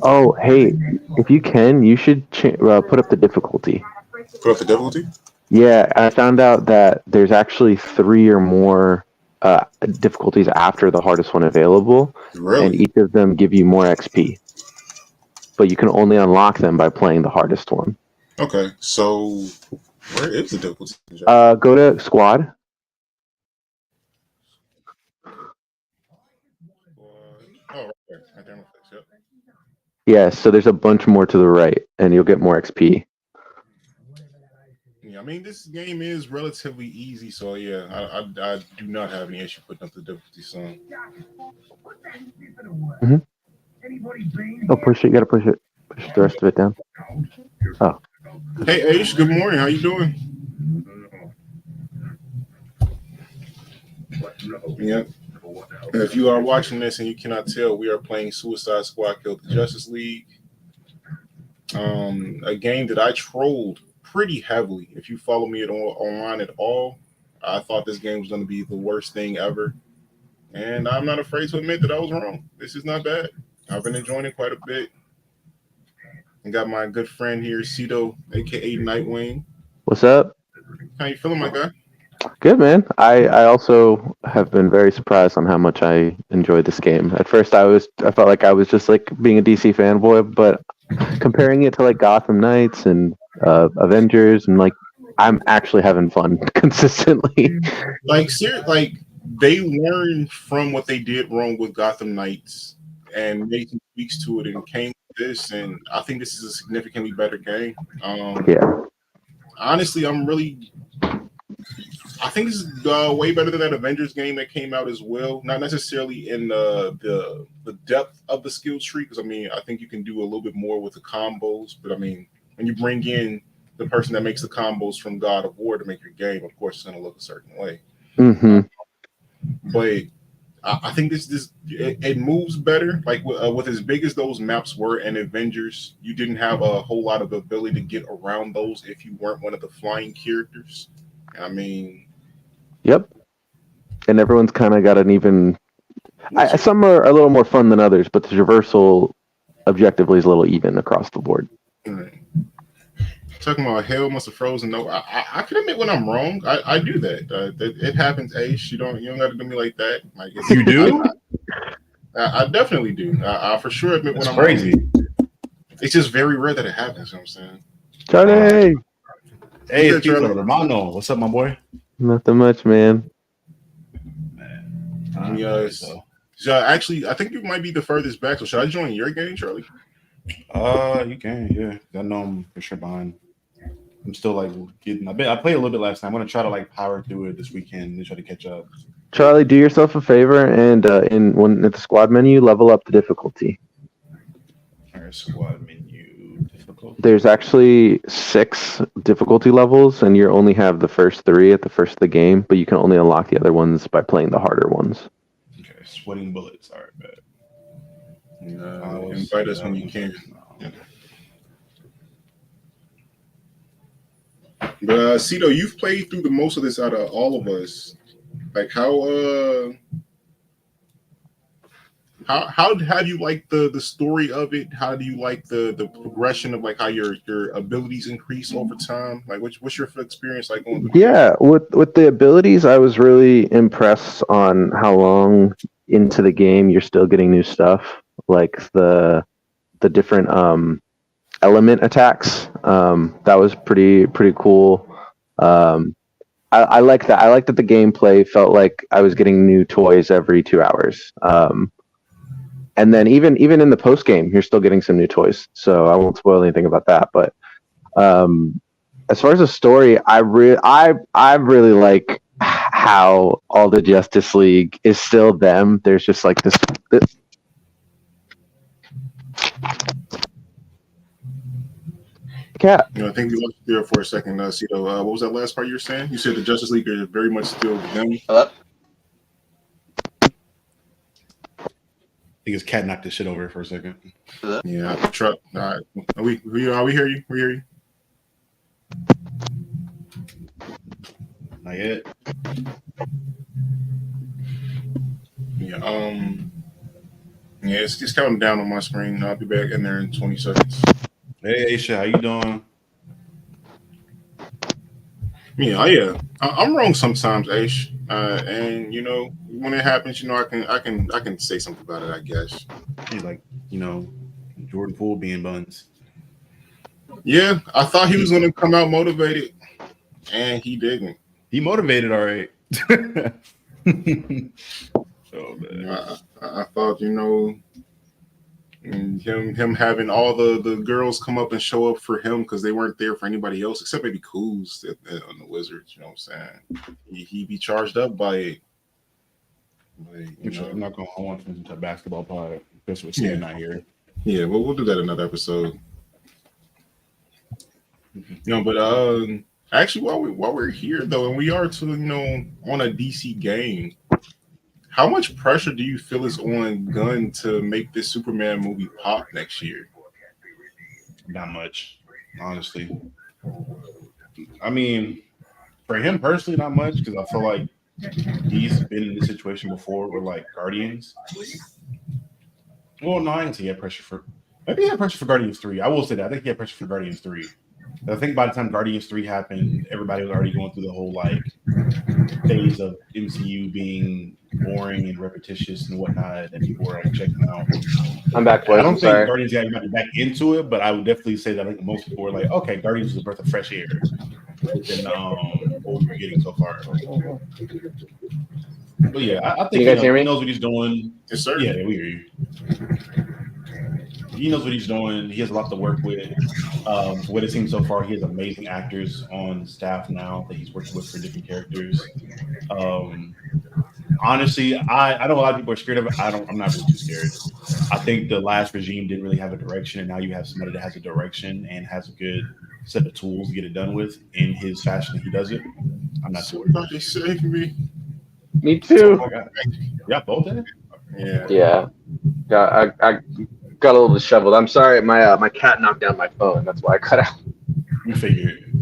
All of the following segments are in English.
Oh, hey, if you can, you should put up the difficulty. Put up the difficulty? Yeah, I found out that there's actually three or more difficulties after the hardest one available, and Really? each of them give you more XP. But you can only unlock them by playing the hardest one. Okay, so where is the difficulty? Go to squad. Oh, right there. Right there on the fix, yep. Yeah, so there's a bunch more to the right, and you'll get more XP. Yeah, I mean, this game is relatively easy, so yeah, I do not have any issue putting up the difficulty song. Mm-hmm. Oh, push it. You gotta push it. Push the rest of it down. Oh. Hey, Aish, good morning. How you doing? Yep. If you are watching this and you cannot tell, we are playing Suicide Squad Kill the Justice League. A game that I trolled pretty heavily. If you follow me online at all, I thought this game was going to be the worst thing ever. And I'm not afraid to admit that I was wrong. This is not bad. I've been enjoying it quite a bit. I got my good friend here, Cito, a.k.a. Nightwing. What's up? How you feeling, my guy? Good, man. I also have been very surprised on how much I enjoyed this game. At first, I felt like I was just like being a DC fanboy, but comparing it to like Gotham Knights and Avengers, and like I'm actually having fun consistently. Like they learned from what they did wrong with Gotham Knights and made some tweaks to it and came to this, and I think this is a significantly better game. Yeah. Honestly, I think this is way better than that Avengers game that came out as well. Not necessarily in the depth of the skill tree, because I mean, I think you can do a little bit more with the combos. But I mean, when you bring in the person that makes the combos from God of War to make your game, of course, it's going to look a certain way. Mm-hmm. But I think it moves better. Like with as big as those maps were in Avengers, you didn't have a whole lot of ability to get around those if you weren't one of the flying characters. I mean, yep. And everyone's kind of got an even. Some are a little more fun than others, but the traversal objectively is a little even across the board. Right. Talking about hell must have frozen. No, I can admit when I'm wrong. I do that. It happens, Ace. You don't got to do me like that. Like you do. I definitely do. I for sure admit That's when I'm crazy. wrong. It's just very rare that it happens. You know what I'm saying? Charlie. Hey, it's Charlie Romano. What's up, my boy? Nothing much, man. Yes. So actually, I think you might be the furthest back. So should I join your game, Charlie? You can, yeah. I know I'm for sure behind. I'm still like getting. I played a little bit last time. I'm gonna try to like power through it this weekend and try to catch up. Charlie, do yourself a favor and at the squad menu, level up the difficulty. All right, squad menu difficulty. There's actually 6 difficulty levels, and you only have the first 3 at the first of the game, but you can only unlock the other ones by playing the harder ones. Okay, sweating bullets. All right, bet. Invite us when you can. Yeah. But Cito, you've played through the most of this out of all of us. Like how do you like the story of it? How do you like the progression of like how your abilities increase over time? Like what's your experience like on? Yeah, with the abilities, I was really impressed on how long into the game you're still getting new stuff, like the different element attacks. That was pretty cool. I like that. I like that the gameplay felt like I was getting new toys every 2 hours. And then even in the post game, you're still getting some new toys. So I won't spoil anything about that. But as far as the story, I really like how all the Justice League is still them. There's just like this. Cat. I think we lost you there for a second, Cito. What was that last part you were saying? You said the Justice League are very much still them. Hello? I think his cat knocked his shit over for a second. Hello? Yeah, truck. All right, we hear you. We hear you. Not yet. Yeah. Yeah, it's counting down on my screen. I'll be back in there in 20 seconds. Hey, Aisha, how you doing? Yeah. I'm wrong sometimes, Aish. And when it happens, I can say something about it. I guess. He's like, Jordan Poole being buns. Yeah, I thought he was going to come out motivated, and he didn't. He motivated, all right. Oh man. I thought, and him having all the girls come up and show up for him because they weren't there for anybody else except maybe Kuz on the Wizards. You know what I'm saying? He be charged up by it. I'm not going to hold on to the basketball pod, especially with Stan not here. Yeah, well, we'll do that another episode. But actually, while we're here though, and we are to on a DC game, how much pressure do you feel is on Gunn to make this Superman movie pop next year? Not much, honestly. I mean, for him personally, not much because I feel like he's been in this situation before with like Guardians. Well, no, I didn't say he had pressure for. Maybe he had pressure for Guardians 3. I will say that. I think he had pressure for Guardians 3. I think by the time Guardians 3 happened, everybody was already going through the whole like phase of MCU being boring and repetitious and whatnot, and people were like checking out. I'm back, boys. I don't think Sorry. Guardians got back into it, but I would definitely say that I think most people were like, okay, Guardians is a breath of fresh air within what we're getting so far. But yeah, I think you guys hear me? He knows what he's doing. Yes, sir. Yeah, we hear you. He knows what he's doing. He has a lot to work with. What it seems so far, he has amazing actors on staff now that he's working with for different characters. Honestly, I know a lot of people are scared of it. I'm not really too scared. I think the last regime didn't really have a direction, and now you have somebody that has a direction and has a good set of tools to get it done with in his fashion that he does it. I'm not too worried. Somebody save me. Me too. Oh, God. Yeah, both of it? Yeah. I got a little disheveled. I'm sorry. My cat knocked down my phone. That's why I cut out. You figured.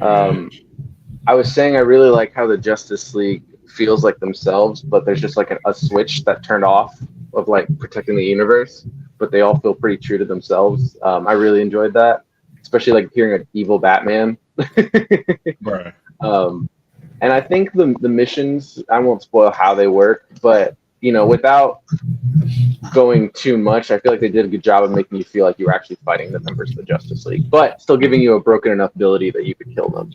I was saying I really like how the Justice League feels like themselves, but there's just like a switch that turned off of like protecting the universe, but they all feel pretty true to themselves. I really enjoyed that, especially like hearing an evil Batman. Right. And I think the missions, I won't spoil how they work, but without going too much, I feel like they did a good job of making you feel like you were actually fighting the members of the Justice League, but still giving you a broken enough ability that you could kill them.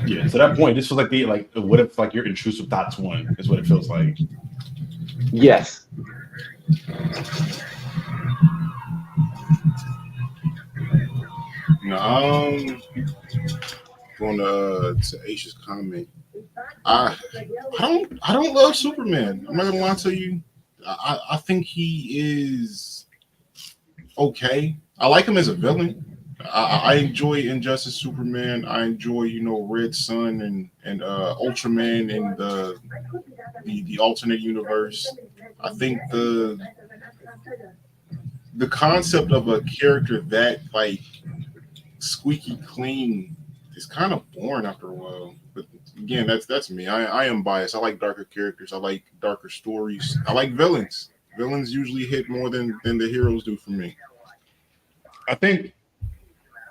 Yeah, to that point, this was like what if like your intrusive thoughts won is what it feels like. Yes. Going to Aisha's comment. I don't love Superman. I'm not gonna lie to you. I think he is okay. I like him as a villain. I enjoy Injustice Superman. I enjoy Red Sun and Ultraman in the alternate universe. I think the concept of a character that like squeaky clean is kind of boring after a while. But again, that's me. I am biased. I like darker characters. I like darker stories. I like villains. Villains usually hit more than the heroes do for me. I think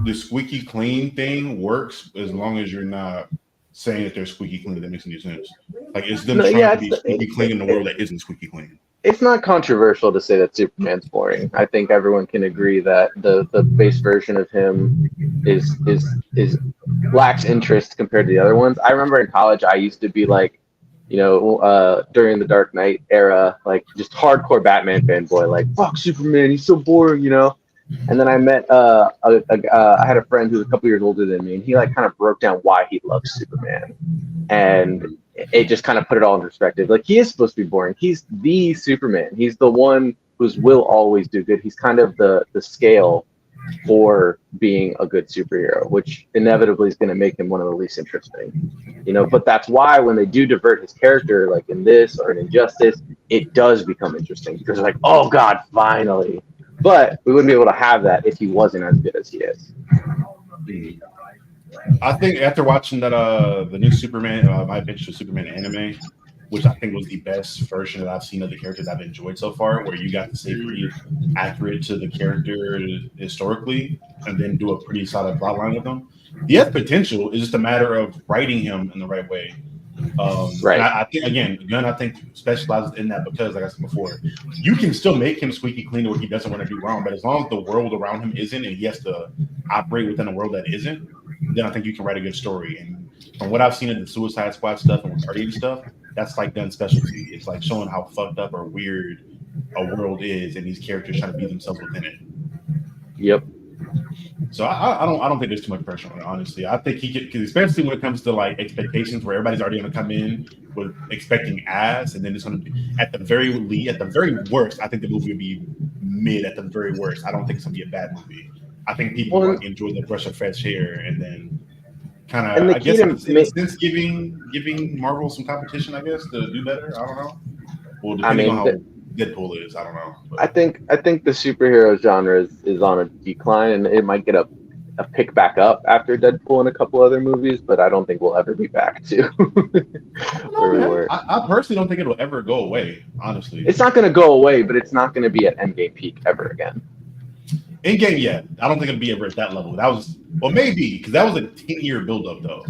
the squeaky clean thing works as long as you're not saying that they're squeaky clean. That makes any sense. Like it's them trying to be squeaky clean in the world that isn't squeaky clean. It's not controversial to say that Superman's boring. I think everyone can agree that the base version of him is lacks interest compared to the other ones. I remember in college I used to be like, during the Dark Knight era, like just hardcore Batman fanboy, like fuck Superman, he's so boring, And then I met I had a friend who was a couple years older than me, and he like kind of broke down why he loves Superman, and it just kind of put it all in perspective. Like he is supposed to be boring. He's the Superman. He's the one whose will always do good. He's kind of the scale for being a good superhero, which inevitably is going to make him one of the least interesting. But that's why when they do divert his character, like in this or in Injustice, it does become interesting because they're like, oh God, finally. But we wouldn't be able to have that if he wasn't as good as he is. I think after watching that the new Superman, my adventure Superman anime, which I think was the best version that I've seen of the character that I've enjoyed so far, where you got to stay pretty accurate to the character historically and then do a pretty solid plot line with him. He has potential. It's just a matter of writing him in the right way. Right. And I think, again, Gunn, I think, specializes in that because, like I said before, you can still make him squeaky clean where he doesn't want to do wrong, but as long as the world around him isn't and he has to operate within a world that isn't, then I think you can write a good story. And from what I've seen in the Suicide Squad stuff and with Guardian stuff, that's like Gunn's specialty. It's like showing how fucked up or weird a world is and these characters trying to be themselves within it. Yep. So I don't think there's too much pressure on it, honestly. I think he could, because especially when it comes to like expectations, where everybody's already going to come in with expecting ass, and then it's going to be at the very worst. I think the movie would be mid at the very worst. I don't think it's going to be a bad movie. I think people will enjoy the brush of fresh air, and then kind of, I guess, in a sense, giving Marvel some competition, I guess, to do better. I don't know. Well, depending on how Deadpool is, I don't know. But I think the superhero genre is on a decline, and it might get a pick back up after Deadpool and a couple other movies, but I don't think we'll ever be back to where we were. I personally don't think it'll ever go away, honestly. It's not going to go away, but it's not going to be at Endgame peak ever again. Endgame, yeah. I don't think it'll be ever at that level. That was, well, maybe, because that was a 10-year build-up, though.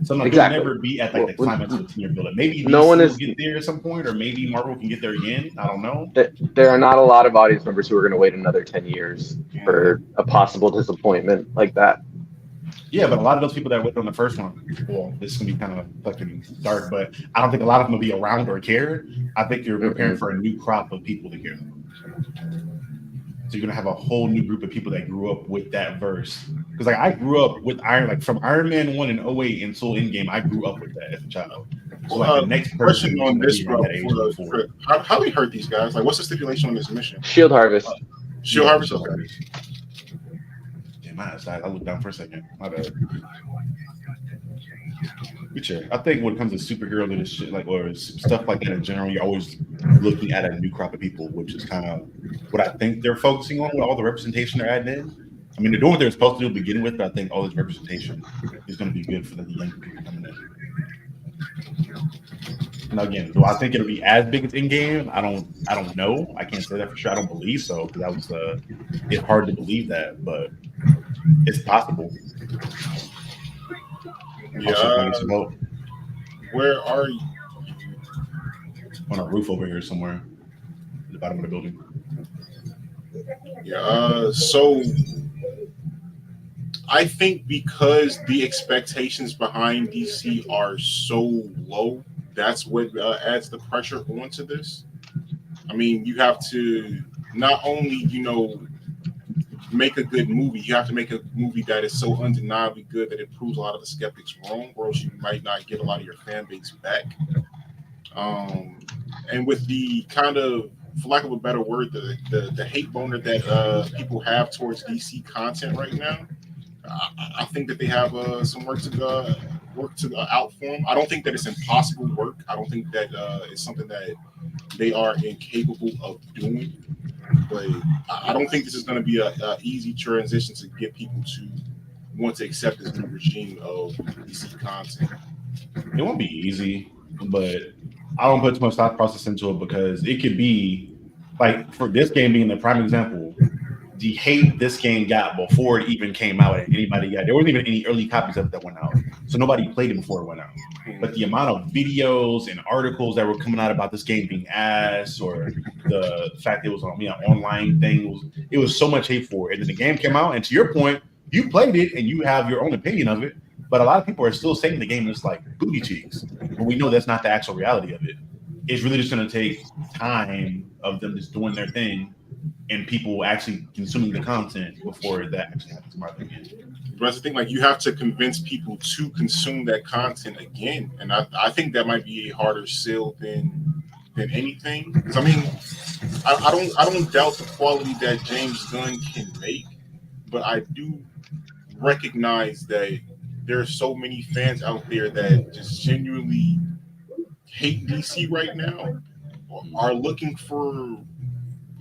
So it'll never be at like the climax of a 10-year build-up. Maybe DC will get there at some point, or maybe Marvel can get there again. I don't know. There are not a lot of audience members who are going to wait another 10 years for a possible disappointment like that. Yeah, but a lot of those people that went on the first one, well, this is going to be kind of fucking dark, but I don't think a lot of them will be around or care. I think you're preparing for a new crop of people to care. So you're gonna have a whole new group of people that grew up with that verse. Because like I grew up with from Iron Man 1 in 08 until Endgame, I grew up with that as a child. So like the next person on this, bro, how do we hurt these guys? Like, what's the stipulation on this mission? Shield Harvest. Shield Harvest. Okay. Damn, I looked down for a second. My bad. I think when it comes to superhero shit, like or stuff like that in general, you're always looking at a new crop of people, which is kind of what I think they're focusing on with all the representation they're adding in. I mean, they're doing what they're supposed to do to begin with, but I think all this representation is going to be good for the young people coming in. And again, do I think it'll be as big as Endgame? I don't know. I can't say that for sure. I don't believe so because that was it's hard to believe that, but it's possible. Yeah. Where are you? On a roof over here somewhere, at the bottom of the building. Yeah. So I think because the expectations behind DC are so low, that's what adds the pressure onto this. I mean, you have to not only, make a good movie, you have to make a movie that is so undeniably good that it proves a lot of the skeptics wrong, or else you might not get a lot of your fan base back. And with the kind of, for lack of a better word, the hate boner that people have towards DC content right now, I think that they have some work to out for them. I don't think that it's impossible work. I don't think that it's something that they are incapable of doing. But I don't think this is going to be a easy transition to get people to want to accept this new regime of DC content. It won't be easy, but I don't put too much thought process into it because it could be like for this game being the prime example. The hate this game got before it even came out, and anybody got there wasn't even any early copies of it that went out, so nobody played it before it went out. But the amount of videos and articles that were coming out about this game being ass, or the fact it was on an online thing, it was so much hate for it. And then the game came out, and to your point, you played it and you have your own opinion of it. But a lot of people are still saying the game is like booty cheeks, but we know that's not the actual reality of it. It's really just going to take time of them just doing their thing and people actually consuming the content before that actually happens, in my opinion. But that's the thing, like you have to convince people to consume that content again, and I think that might be a harder sell than anything. Because I mean, I don't doubt the quality that James Gunn can make, but I do recognize that there are so many fans out there that just genuinely hate DC right now, are looking for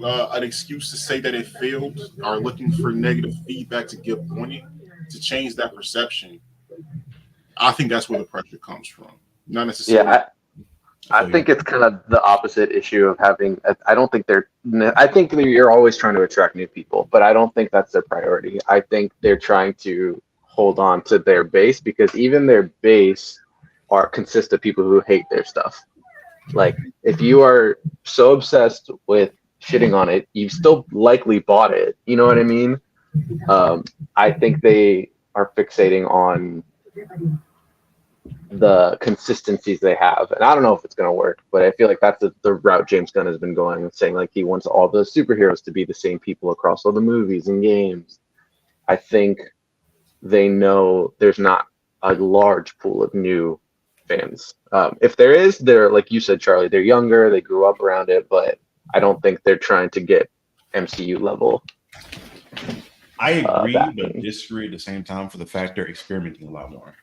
an excuse to say that it failed, are looking for negative feedback to give on it, to change that perception. I think that's where the pressure comes from. Not necessarily. Yeah, I think it's kind of the opposite issue of having. I don't think they're. I think you're always trying to attract new people, but I don't think that's their priority. I think they're trying to hold on to their base because even their base consist of people who hate their stuff. Like if you are so obsessed with shitting on it, you've still likely bought it. You know what I mean? I think they are fixating on the consistencies they have, and I don't know if it's going to work, but I feel like that's the route James Gunn has been going, saying like he wants all the superheroes to be the same people across all the movies and games. I think they know there's not a large pool of new fans. If there is, they're like you said, Charlie, they're younger, they grew up around it, but I don't think they're trying to get MCU level. I agree, but disagree at the same time for the fact they're experimenting a lot more.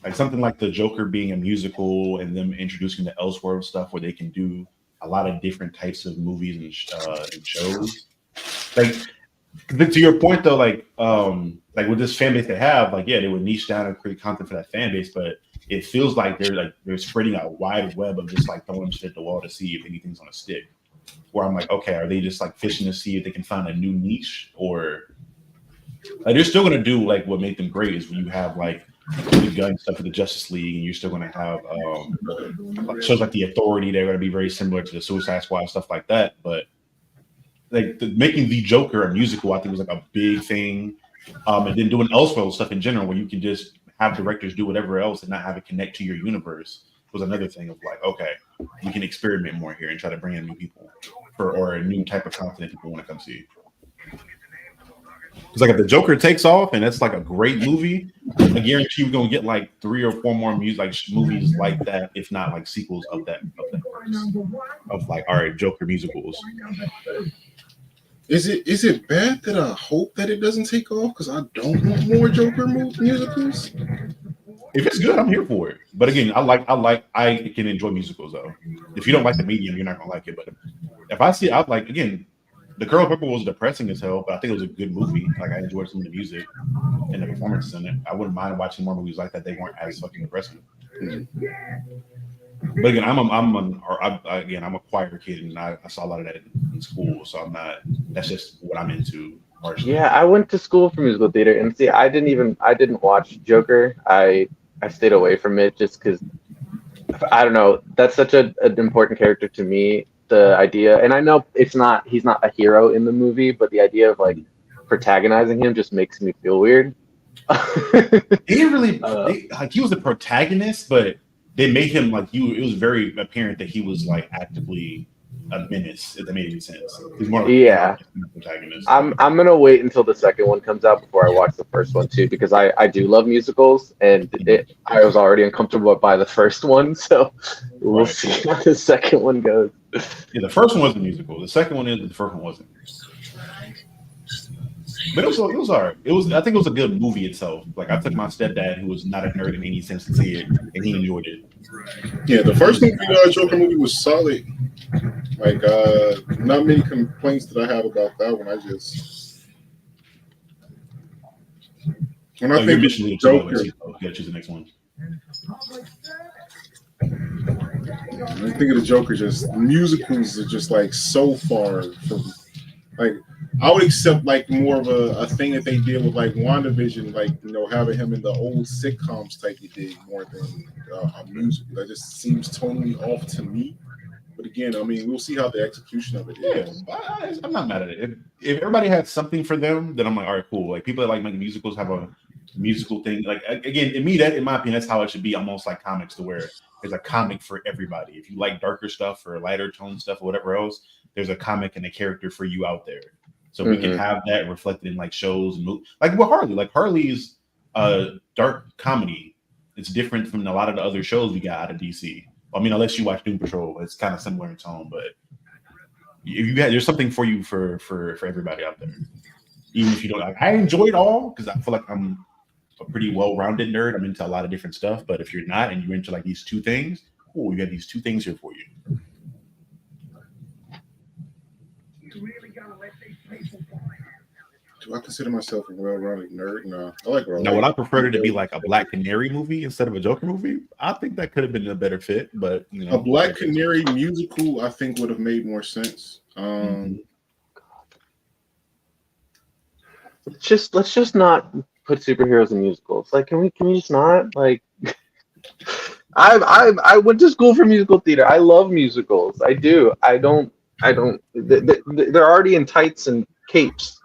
Like something like the Joker being a musical and them introducing the Elseworld stuff where they can do a lot of different types of movies and shows. Like to your point though, like with this fan base they have, like yeah, they would niche down and create content for that fan base, but it feels like they're spreading a wide web of just like throwing shit at the wall to see if anything's on a stick. Where I'm like, okay, are they just like fishing to see if they can find a new niche, or like they're still gonna do like what made them great is when you have like the gun stuff for the Justice League, and you're still gonna have like shows like The Authority. They're gonna be very similar to the Suicide Squad stuff like that, but like making the Joker a musical, I think was like a big thing. And then doing Elseworld stuff in general, where you can just have directors do whatever else and not have it connect to your universe, was another thing of like, okay, we can experiment more here and try to bring in new people or a new type of content that people want to come see. Because like if the Joker takes off and it's like a great movie, I guarantee we're gonna get like 3 or 4 more movies like that, if not like sequels of that of like all right, Joker musicals. Is it bad that I hope that it doesn't take off? Because I don't want more Joker musicals. If it's good, I'm here for it. But again, I can enjoy musicals though. If you don't like the medium, you're not gonna like it. But if I see, I like again. The Color Purple was depressing as hell, but I think it was a good movie. Like I enjoyed some of the music and the performances in it. I wouldn't mind watching more movies like that. They weren't as fucking depressing. But again, I'm a choir kid, and I saw a lot of that in school. So I'm not. That's just what I'm into. Partially. Yeah, I went to school for musical theater, and see, I didn't watch Joker. I stayed away from it just because I don't know. That's such an important character to me. The idea, and I know he's not a hero in the movie, but the idea of like protagonizing him just makes me feel weird. He didn't really like he was the protagonist, but they made him like you. It was very apparent that he was like actively a menace. If that made any sense, he's more yeah. Protagonist. I'm gonna wait until the second one comes out before I watch the first one too, because I do love musicals, and I was already uncomfortable by the first one, so we'll see how the second one goes. Yeah, the first one wasn't musical. The second one is, but the first one wasn't. But it was all right. I think it was a good movie itself. Like I took my stepdad, who was not a nerd in any sense, to see it, and he enjoyed it. Yeah, the first movie, Joker movie, was solid. Like, not many complaints that I have about that one. I just when I think of Joker, you gotta choose the next one. I think of the Joker, just musicals are just like so far from like I would accept like more of a thing that they did with like WandaVision, like having him in the old sitcoms type he did more than a musical. That just seems totally off to me. But again, I mean, we'll see how the execution of it is. Yeah, I'm not mad at it. If everybody had something for them, then I'm like, all right, cool. Like people that like making musicals have a musical thing. Like again, in my opinion, that's how it should be. Almost like comics, to where there's a comic for everybody. If you like darker stuff or lighter tone stuff or whatever else, there's a comic and a character for you out there. So we can have that reflected in like shows and movies. Like with Harley. Like Harley's dark comedy. It's different from a lot of the other shows we got out of DC. I mean, unless you watch Doom Patrol, it's kind of similar in tone, but there's something for you for everybody out there. Even if you don't, I enjoy it all because I feel like I'm a pretty well-rounded nerd. I'm into a lot of different stuff. But if you're not and you're into like these two things, cool, you got these two things here for you. Do I consider myself a well-rounded nerd? No, I like Now, would I prefer it to be like a Black Canary movie instead of a Joker movie? I think that could have been a better fit, but you know, a Black Canary musical. I think would have made more sense. Let's just not put superheroes in musicals. Like, can we just not like? I went to school for musical theater. I love musicals. I do. I don't. They're already in tights and capes.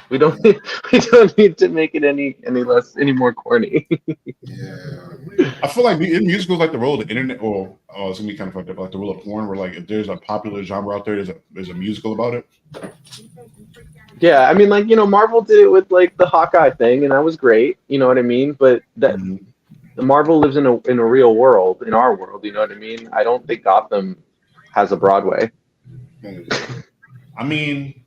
We don't. We don't need to make it any more corny. Yeah. I feel like in musicals, like the role of the internet, or it's gonna be kind of fucked up, like the role of porn, where like if there's a popular genre out there, there's a musical about it. Yeah, I mean, like, Marvel did it with like the Hawkeye thing, and that was great. You know what I mean? But that Marvel lives in a real world, in our world. You know what I mean? I don't think Gotham has a Broadway. I mean,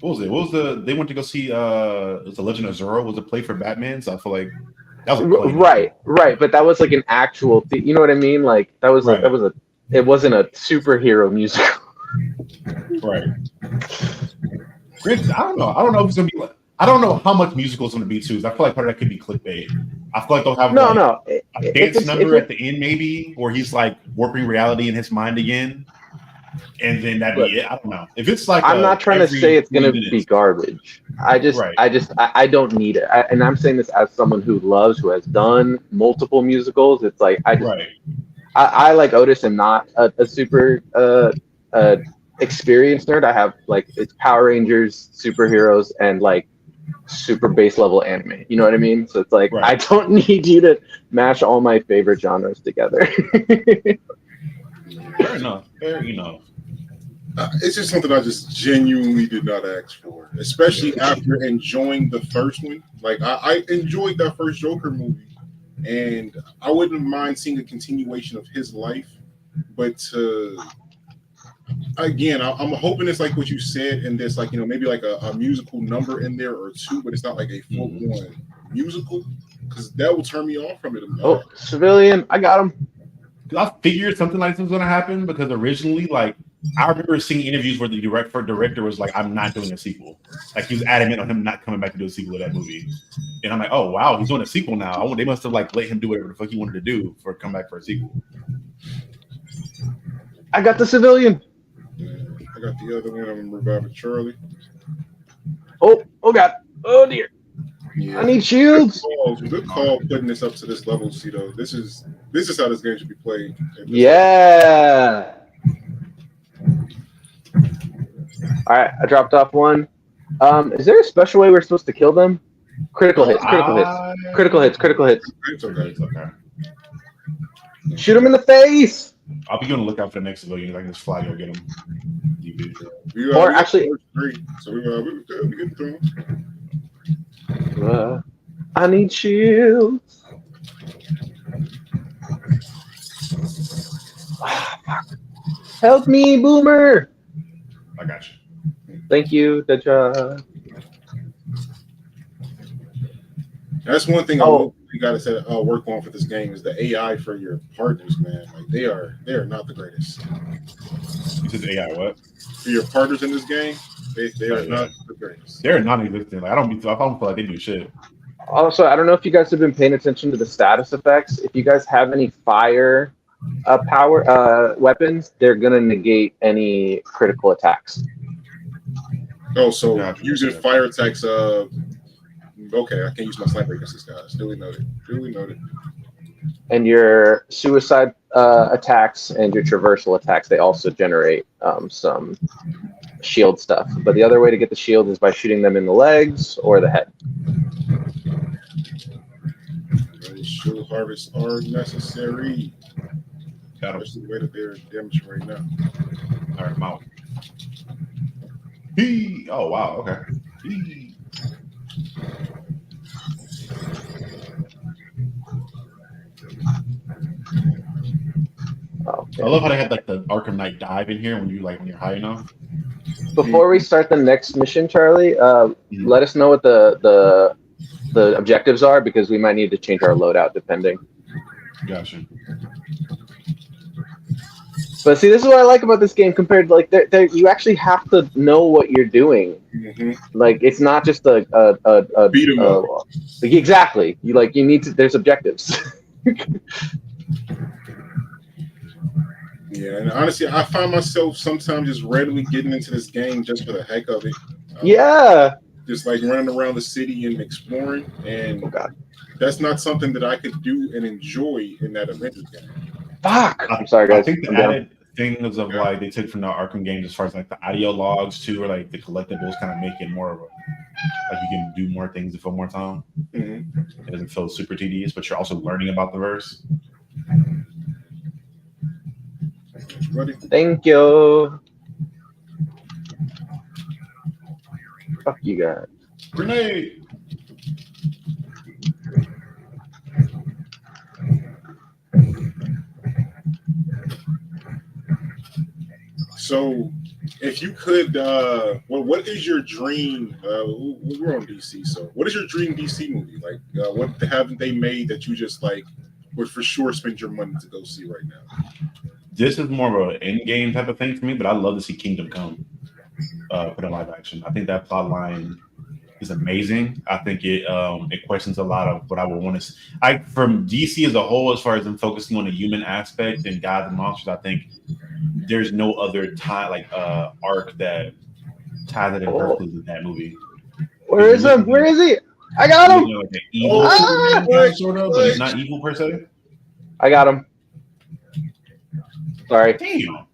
what was they went to go see it's the Legend of Zorro was a play for Batman, so I feel like that was a play. Right, but that was like an actual you know what I mean? Like that was it wasn't a superhero musical. Right. I don't know if it's gonna be like, I don't know how much musical it's gonna be too. I feel like part of that could be clickbait. I feel like they'll have a dance number at the end maybe, where he's like warping reality in his mind again. And then that'd be it. I don't know if it's like. I'm not trying to say it's going to be garbage. I don't need it. And I'm saying this as someone who has done multiple musicals. It's like I like Otis and not a super experienced nerd. I have like it's Power Rangers, superheroes, and like super base level anime. You know what I mean? So it's like I don't need you to mash all my favorite genres together. Fair enough. It's just something I just genuinely did not ask for, especially after enjoying the first one. Like I enjoyed that first Joker movie, and I wouldn't mind seeing a continuation of his life. But again, I'm hoping it's like what you said, and there's like maybe like a musical number in there or two, but it's not like a full-blown musical, because that will turn me off from it. Oh, Civilian, I got him. I figured something like this was going to happen because originally, like, I remember seeing interviews where the director was like, "I'm not doing a sequel." Like, he was adamant on him not coming back to do a sequel to that movie. And I'm like, "Oh wow, he's doing a sequel now." They must have like let him do whatever the fuck he wanted to do for come back for a sequel. I got the Civilian. Yeah, I got the other one. I'm reviving Charlie. Oh God! Oh dear! Yeah. I need shields. Good call putting this up to this level, Cito. This is how this game should be played. Yeah. All right, I dropped off one. Is there a special way we're supposed to kill them? Critical hits. It's okay. Shoot him in the face. I'll be on the lookout for the next civilian. I can just fly go get him. Or actually, so we get through. I need shields. Help me, Boomer. I got you. Thank you, Deja. That's one thing you got to work on for this game is the AI for your partners, man. Like they are not the greatest. You said the AI what? For your partners in this game, they are not the greatest. They're non-existent. Like I don't feel like they do shit. Also, I don't know if you guys have been paying attention to the status effects. If you guys have any fire power weapons, they're gonna negate any critical attacks. Oh, so using fire attacks. Okay, I can't use my sniper against this guys. Duly noted. And your suicide attacks and your traversal attacks, they also generate some shield stuff. But the other way to get the shield is by shooting them in the legs or the head. Shield harvests are necessary. That's the way that they're damaged right now. All right, I'm out. Oh wow, okay. Okay. I love how they had like the Arkham Knight dive in here when you're high enough. Before we start the next mission, Charlie, let us know what the objectives are, because we might need to change our loadout depending. Gotcha. But see, this is what I like about this game compared to like you actually have to know what you're doing. Mm-hmm. Like it's not just Beat 'em up. exactly. You need to. There's objectives. Yeah, and honestly, I find myself sometimes just randomly getting into this game just for the heck of it. Yeah. Just like running around the city and exploring, and Oh God. that's not something that I could do and enjoy in that Avengers game. Fuck. I'm sorry, guys. I think the added things of like they took from the Arkham games as far as like the audio logs too, or like the collectibles kind of make it more of a like you can do more things to fill more time. Mm-hmm. It doesn't feel super tedious, but you're also learning about the verse. Ready? Thank you. Fuck you guys. Grenade. So, if you could, what is your dream? We're on DC, so what is your dream DC movie? Like, what haven't they made that you just like would for sure spend your money to go see right now? This is more of an end game type of thing for me, but I'd love to see Kingdom Come put in live action. I think that plot line is amazing. I think it questions a lot of what I would want to see. From DC as a whole, as far as them focusing on the human aspect and gods and monsters, I think there's no other arc that ties it in perfectly with that movie. Where is him? Where is he? I got him. Like an evil Superman guy, sort of, but he's not evil per se. I got him. Sorry. Damn.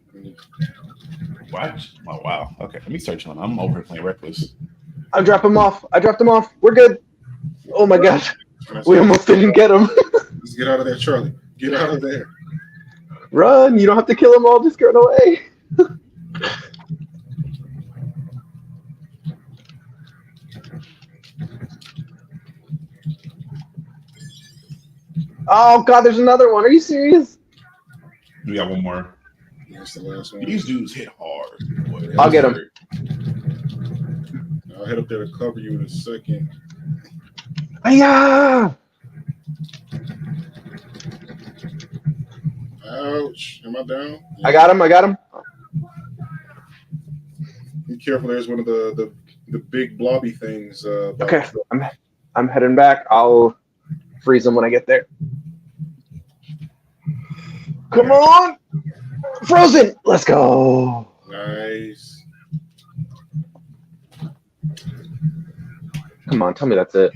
What? Oh wow. Okay, let me search on. I'm over here playing Reckless. I dropped him off. We're good. Oh my god. We almost didn't get him. Let's get out of there, Charlie. Get out of there. Run. You don't have to kill them all. Just run away. Oh god, there's another one. Are you serious? We got one more. That's the last one. These dudes hit hard. Boy, I'll get him. I'll head up there to cover you in a second. Hiya! Ouch. Am I down? Yeah. I got him. Be careful. There's one of the big blobby things. Okay, I'm heading back. I'll freeze them when I get there. Come on! Frozen! Let's go! Nice. Come on, tell me that's it.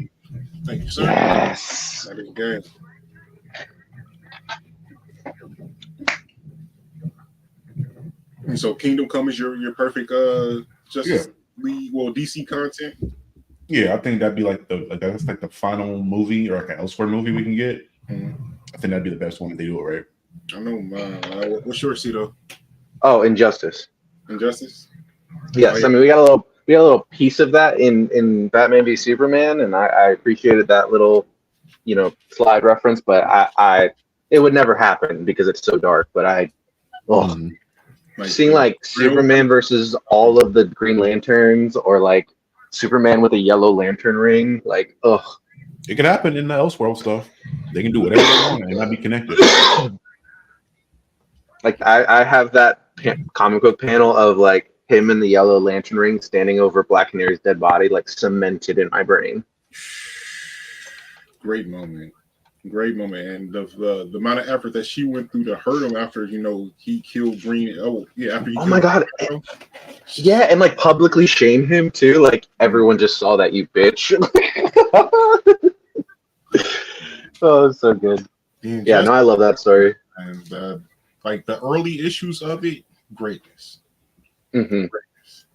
Thank you, sir. Yes! That is good. And so Kingdom Come is your perfect Justice League, well, DC content. Yeah, I think that'd be that's like the final movie or like an elsewhere movie we can get. Mm-hmm. I think that'd be the best one if they do it right. I know. What's your Cito? Oh, Injustice. Injustice. Yes, I mean we got a little piece of that in Batman v Superman, and I appreciated that little, slide reference, but I it would never happen because it's so dark. But seeing like Superman versus all of the Green Lanterns, or like Superman with a yellow lantern ring, like it could happen in the Elseworld stuff. They can do whatever they want and not be connected. Like I have that comic book panel of like him in the yellow lantern ring standing over Black Canary's dead body, like cemented in my brain. Great moment, and the amount of effort that she went through to hurt him after he killed Green. Oh yeah, after he. Oh my god. Yeah, and like publicly shame him too. Like everyone just saw that, you bitch. Oh, it's so good. Yeah, no, I love that story. And like the early issues of it, greatness. Mm-hmm. Greatness.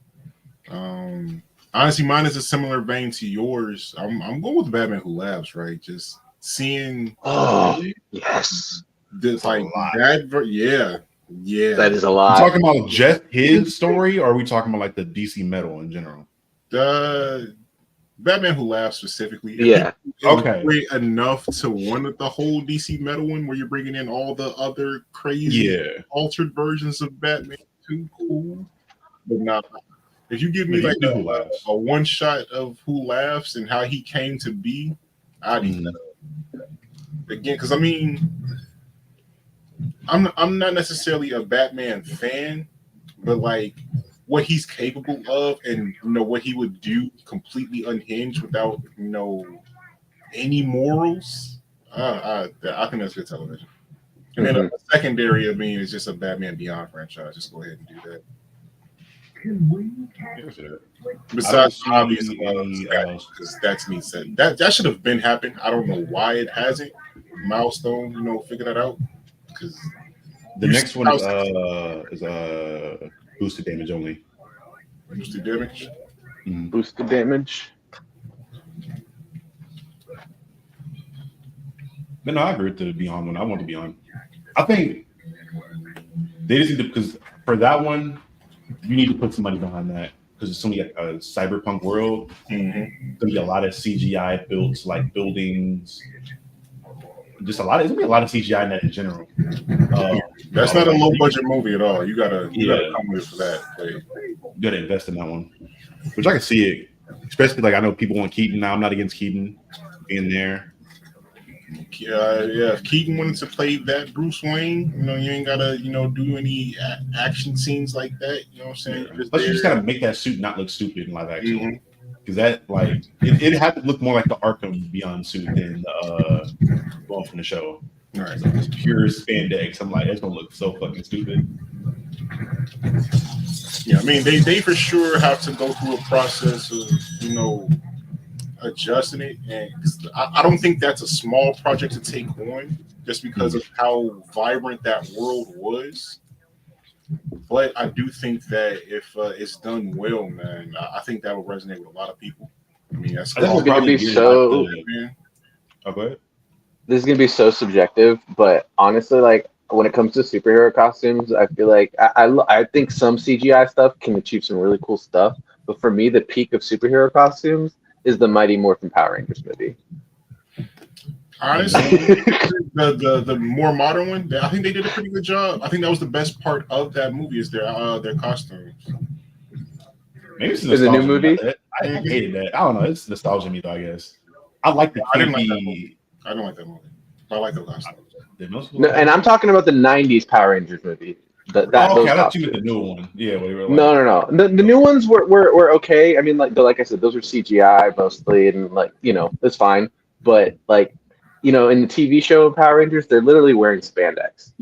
Honestly, mine is a similar vein to yours. I'm going with Batman Who Laughs, right? Just seeing. Oh yes. This like that. Yeah. That is a lot. Are we talking about just his story, or are we talking about like the DC metal in general? Batman Who Laughs specifically. Yeah. Okay. Great enough to warrant the whole DC metal one, where you're bringing in all the other crazy altered versions of Batman. Too cool, but not. If you give me like a one shot of Who Laughs and how he came to be, I'd eat that up. Again, because I mean, I'm not necessarily a Batman fan, but like what he's capable of, and what he would do completely unhinged without any morals. I think that's good television. And then a secondary of me is just a Batman Beyond franchise. Just go ahead and do that. Besides obviously because that's me said that should have been happened. I don't know why it hasn't. Milestone, figure that out. Because the next one is boosted damage only. Boosted damage. Boosted damage. But no, I agree with the Beyond one. I want the Beyond. I think they just need to, because for that one, you need to put some money behind that because it's only a cyberpunk world. There's gonna be a lot of CGI built, like buildings. Just a lot. It's gonna be a lot of CGI in that in general. That's not a low budget movie at all. You gotta come with for that. You gotta invest in that one, which I can see it. Especially like I know people want Keaton now. I'm not against Keaton being there. If Keaton wanted to play that Bruce Wayne, you ain't gotta, do any action scenes like that. You know what I'm saying? But you just gotta make that suit not look stupid in live action. Because that, like, it had to look more like the Arkham Beyond suit than the one from the show. Right. So it's pure spandex. I'm like, that's gonna look so fucking stupid. Yeah, I mean, they for sure have to go through a process of, adjusting it, and I don't think that's a small project to take on just because of how vibrant that world was. But I do think that if it's done well, man, I think that will resonate with a lot of people. I mean, that's going to be so. Oh, go ahead. This is going to be so subjective, but honestly, like when it comes to superhero costumes, I feel like I think some CGI stuff can achieve some really cool stuff. But for me, the peak of superhero costumes is the Mighty Morphin Power Rangers movie. Honestly, the more modern one, I think they did a pretty good job. I think that was the best part of that movie is their costumes. Maybe it's a new movie. I hated that. I don't know. It's nostalgia me though. I guess I like the. I didn't like that movie. I don't like that movie. I like the costumes. No, and I'm talking about the '90s Power Rangers movie. I thought you meant the new one. Yeah, whatever. No. The new ones were okay. I mean, like I said, those were CGI mostly, and it's fine. But like, in the TV show Power Rangers, they're literally wearing spandex,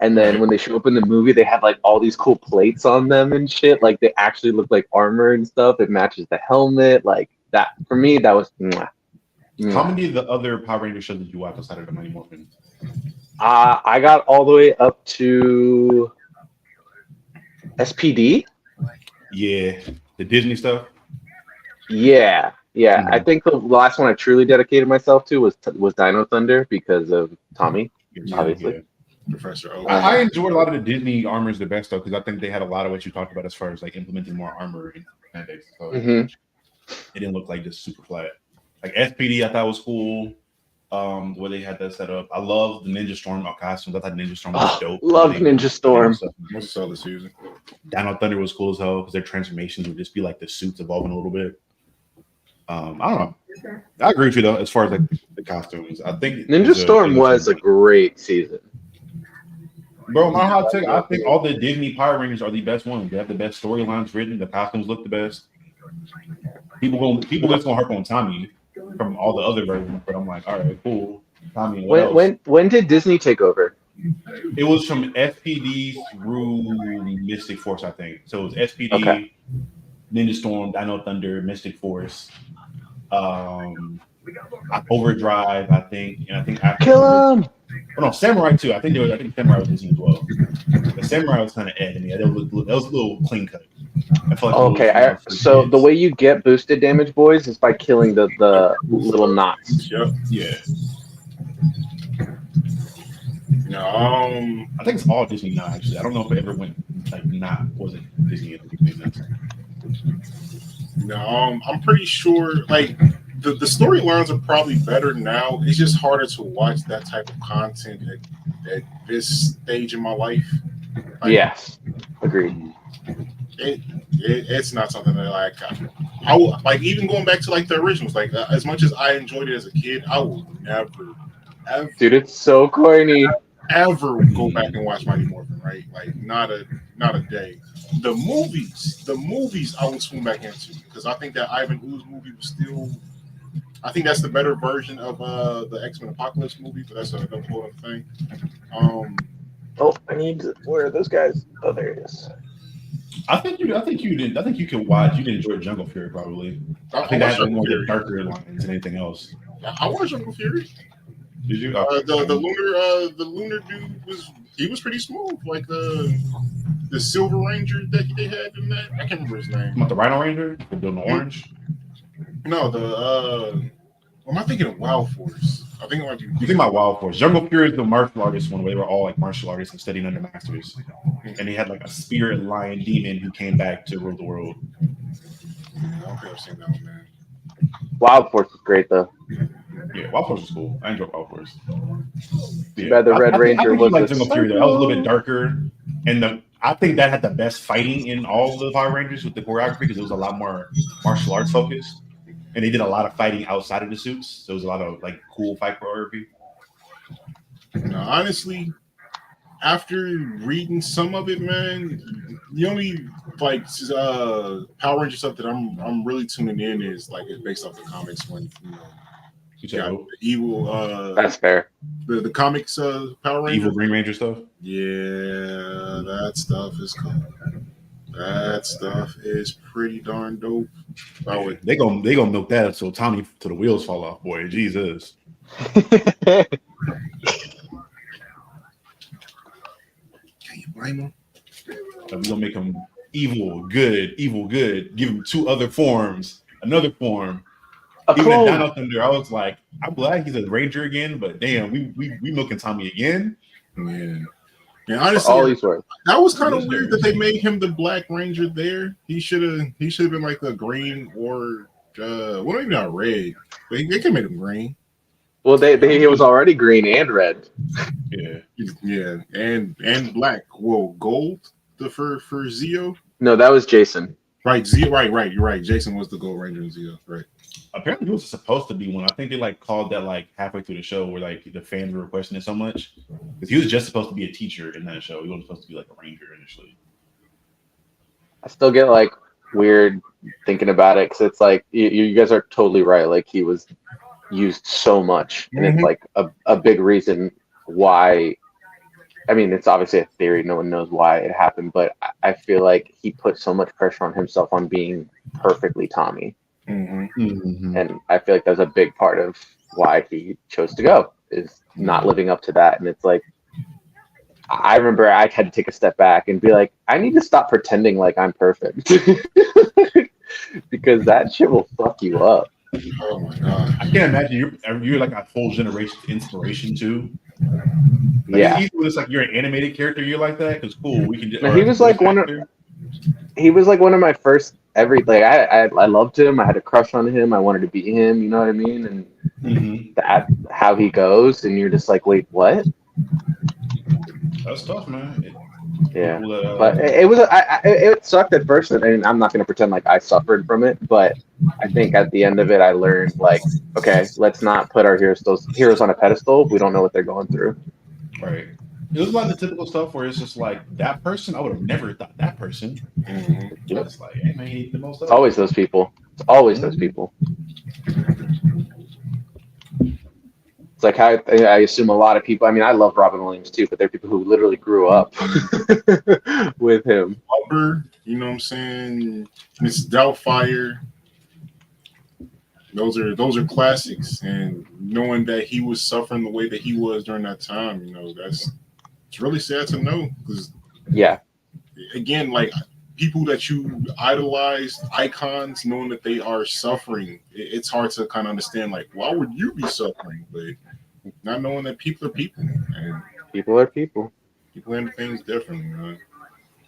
And then when they show up in the movie, they have like all these cool plates on them and shit. Like they actually look like armor and stuff. It matches the helmet. Like that for me, that was. How many of the other Power Ranger shows did you watch outside of the Mighty Morphin? I got all the way up to SPD. Yeah, the Disney stuff. Yeah. I think the last one I truly dedicated myself to was Dino Thunder because of Tommy, obviously. Yeah. Professor O. I enjoyed a lot of the Disney armors the best though because I think they had a lot of what you talked about as far as like implementing more armor and spandex. So it didn't look like just super flat. Like SPD, I thought was cool. Where they had that set up. I love the Ninja Storm costumes. I thought Ninja Storm was dope. Love Ninja Storm. Most of the season. Dino Thunder was cool as hell because their transformations would just be like the suits evolving a little bit. I don't know. I agree with you though, as far as like the costumes. I think Ninja Storm was a great season. Bro, my hot take, I think all the Disney Power Rangers are the best ones. They have the best storylines written. The costumes look the best. People just gonna harp on Tommy from all the other versions, but I'm like, all right, cool. Tommy, when did Disney take over? It was from SPD through Mystic Force, I think. So it was SPD, okay. Ninja Storm, Dino Thunder, Mystic Force, Overdrive, I think, and I think after Kill him. Oh no, Samurai too. I think Samurai was Disney as well. The Samurai was kind of Ed, and yeah, that was a little clean cut. I feel like so the way you get boosted damage, boys, is by killing the little knots. Yep. Yeah. No, I think it's all Disney now. Actually, I don't know if it ever went wasn't Disney. No, I'm pretty sure. Like the storylines are probably better now. It's just harder to watch that type of content at this stage in my life. Like, yes, agreed. It's not something that I like. Even going back to like the originals, like as much as I enjoyed it as a kid, I will never. Dude, it's so corny. ever go back and watch Mighty Morphin, right? Like not a day. The movies I would swing back into because I think that Ivan Ooze movie was still. I think that's the better version of the X-Men Apocalypse movie, but that's another whole other thing. I need to. Where are those guys? Oh, there it is. I think you did. I think you could watch. You did enjoy Jungle Fury, probably. I think that has more of the darker lines than anything else. I watched Jungle Fury. Did you? The lunar dude was pretty smooth. Like the Silver Ranger that they had in that. I can't remember his name. About the Rhino Ranger, the orange. No, am I thinking of Wild Force? I think it might be. You think about Wild Force. Jungle Fury is the martial artist one where they were all like martial artists and studying under masters. And they had like a spirit lion demon who came back to rule the world. I don't think I've seen that one, man. Wild Force was great though. Yeah, Wild Force was cool. I enjoyed Wild Force. Yeah, the Red Ranger was like Jungle Fury. That was a little bit darker, and I think that had the best fighting in all the Power Rangers with the choreography because it was a lot more martial arts focused. And they did a lot of fighting outside of the suits. So there was a lot of like cool fight choreography. Now, honestly, after reading some of it, man, the only like Power Ranger stuff that I'm really tuning in is like it's based off the comics when you got the evil. That's fair. The comics Power Ranger, evil Green Ranger stuff. Yeah, that stuff is cool. That stuff is pretty darn dope. They gonna milk that until Tommy to the wheels fall off, boy. Jesus. Can you blame him? We're gonna make him evil, good. Give him two other forms, another form. Even in Dino Thunder, I was like, I'm glad he's a Ranger again, but damn, we milking Tommy again. Yeah. And honestly, all he's worth. That was kind of weird that they made him the Black Ranger there. He should have been like the green or maybe not red. But they could have made him green. Well, he was already green and red. Yeah, and black. Well, gold for Zeo. No, that was Jason. Right, Zeo. Right. You're right. Jason was the Gold Ranger in Zeo. Right. Apparently, he was supposed to be one. I think they like called that like halfway through the show, where like the fans were requesting it so much because he was just supposed to be a teacher in that show. He wasn't supposed to be like a ranger initially. I still get like weird thinking about it because it's like you guys are totally right. Like he was used so much, and it's like a big reason why. I mean, it's obviously a theory. No one knows why it happened, but I feel like he put so much pressure on himself on being perfectly Tommy. And I feel like that's a big part of why he chose to go is not living up to that. And it's like, I remember I had to take a step back and be like, I need to stop pretending like I'm perfect because that shit will fuck you up. Oh my god! I can't imagine you're like a whole generation's inspiration too. Like, yeah, it's like you're an animated character. You're like that because cool. We can. He was like one of my first. I loved him. I had a crush on him. I wanted to be him. You know what I mean? And that how he goes, and you're just like, wait, what? That's tough, man. But it sucked at first, and I'm not going to pretend like I suffered from it. But I think at the end of it, I learned like, okay, let's not put our heroes on a pedestal. We don't know what they're going through. Right. It was like the typical stuff where it's just like that person. I would have never thought that person. It's like, hey man, he the most. It's always those people. It's always those people. It's like how I assume a lot of people. I mean, I love Robin Williams too, but there are people who literally grew up with him. You know what I'm saying? Miss Doubtfire. Those are classics, and knowing that he was suffering the way that he was during that time, it's really sad to know because again, like people that you idolize, icons, knowing that they are suffering, it's hard to kind of understand. Like, why would you be suffering? But not knowing that people are people, and people are people. People handle things differently, man.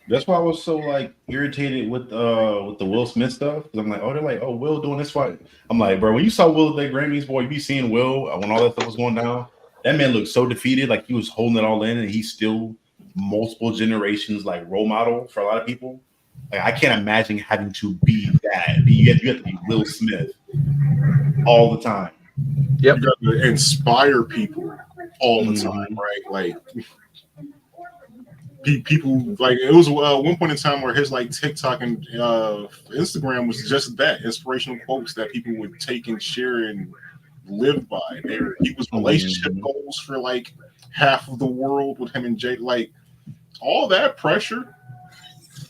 That's why I was so like irritated with the Will Smith stuff because I'm like, they're like, Will doing this fight. I'm like, bro, when you saw Will at the Grammys, boy, you be seeing Will when all that stuff was going down. That man looked so defeated, like he was holding it all in, and he's still multiple generations like role model for a lot of people. Like I can't imagine having to be that. You have to be Will Smith all the time. Yep. You got to inspire people all the time, right? Like people like it was one point in time where his like TikTok and Instagram was just that inspirational quotes that people would take and share and live by. He was relationship goals for like half of the world with him and Jay. Like all that pressure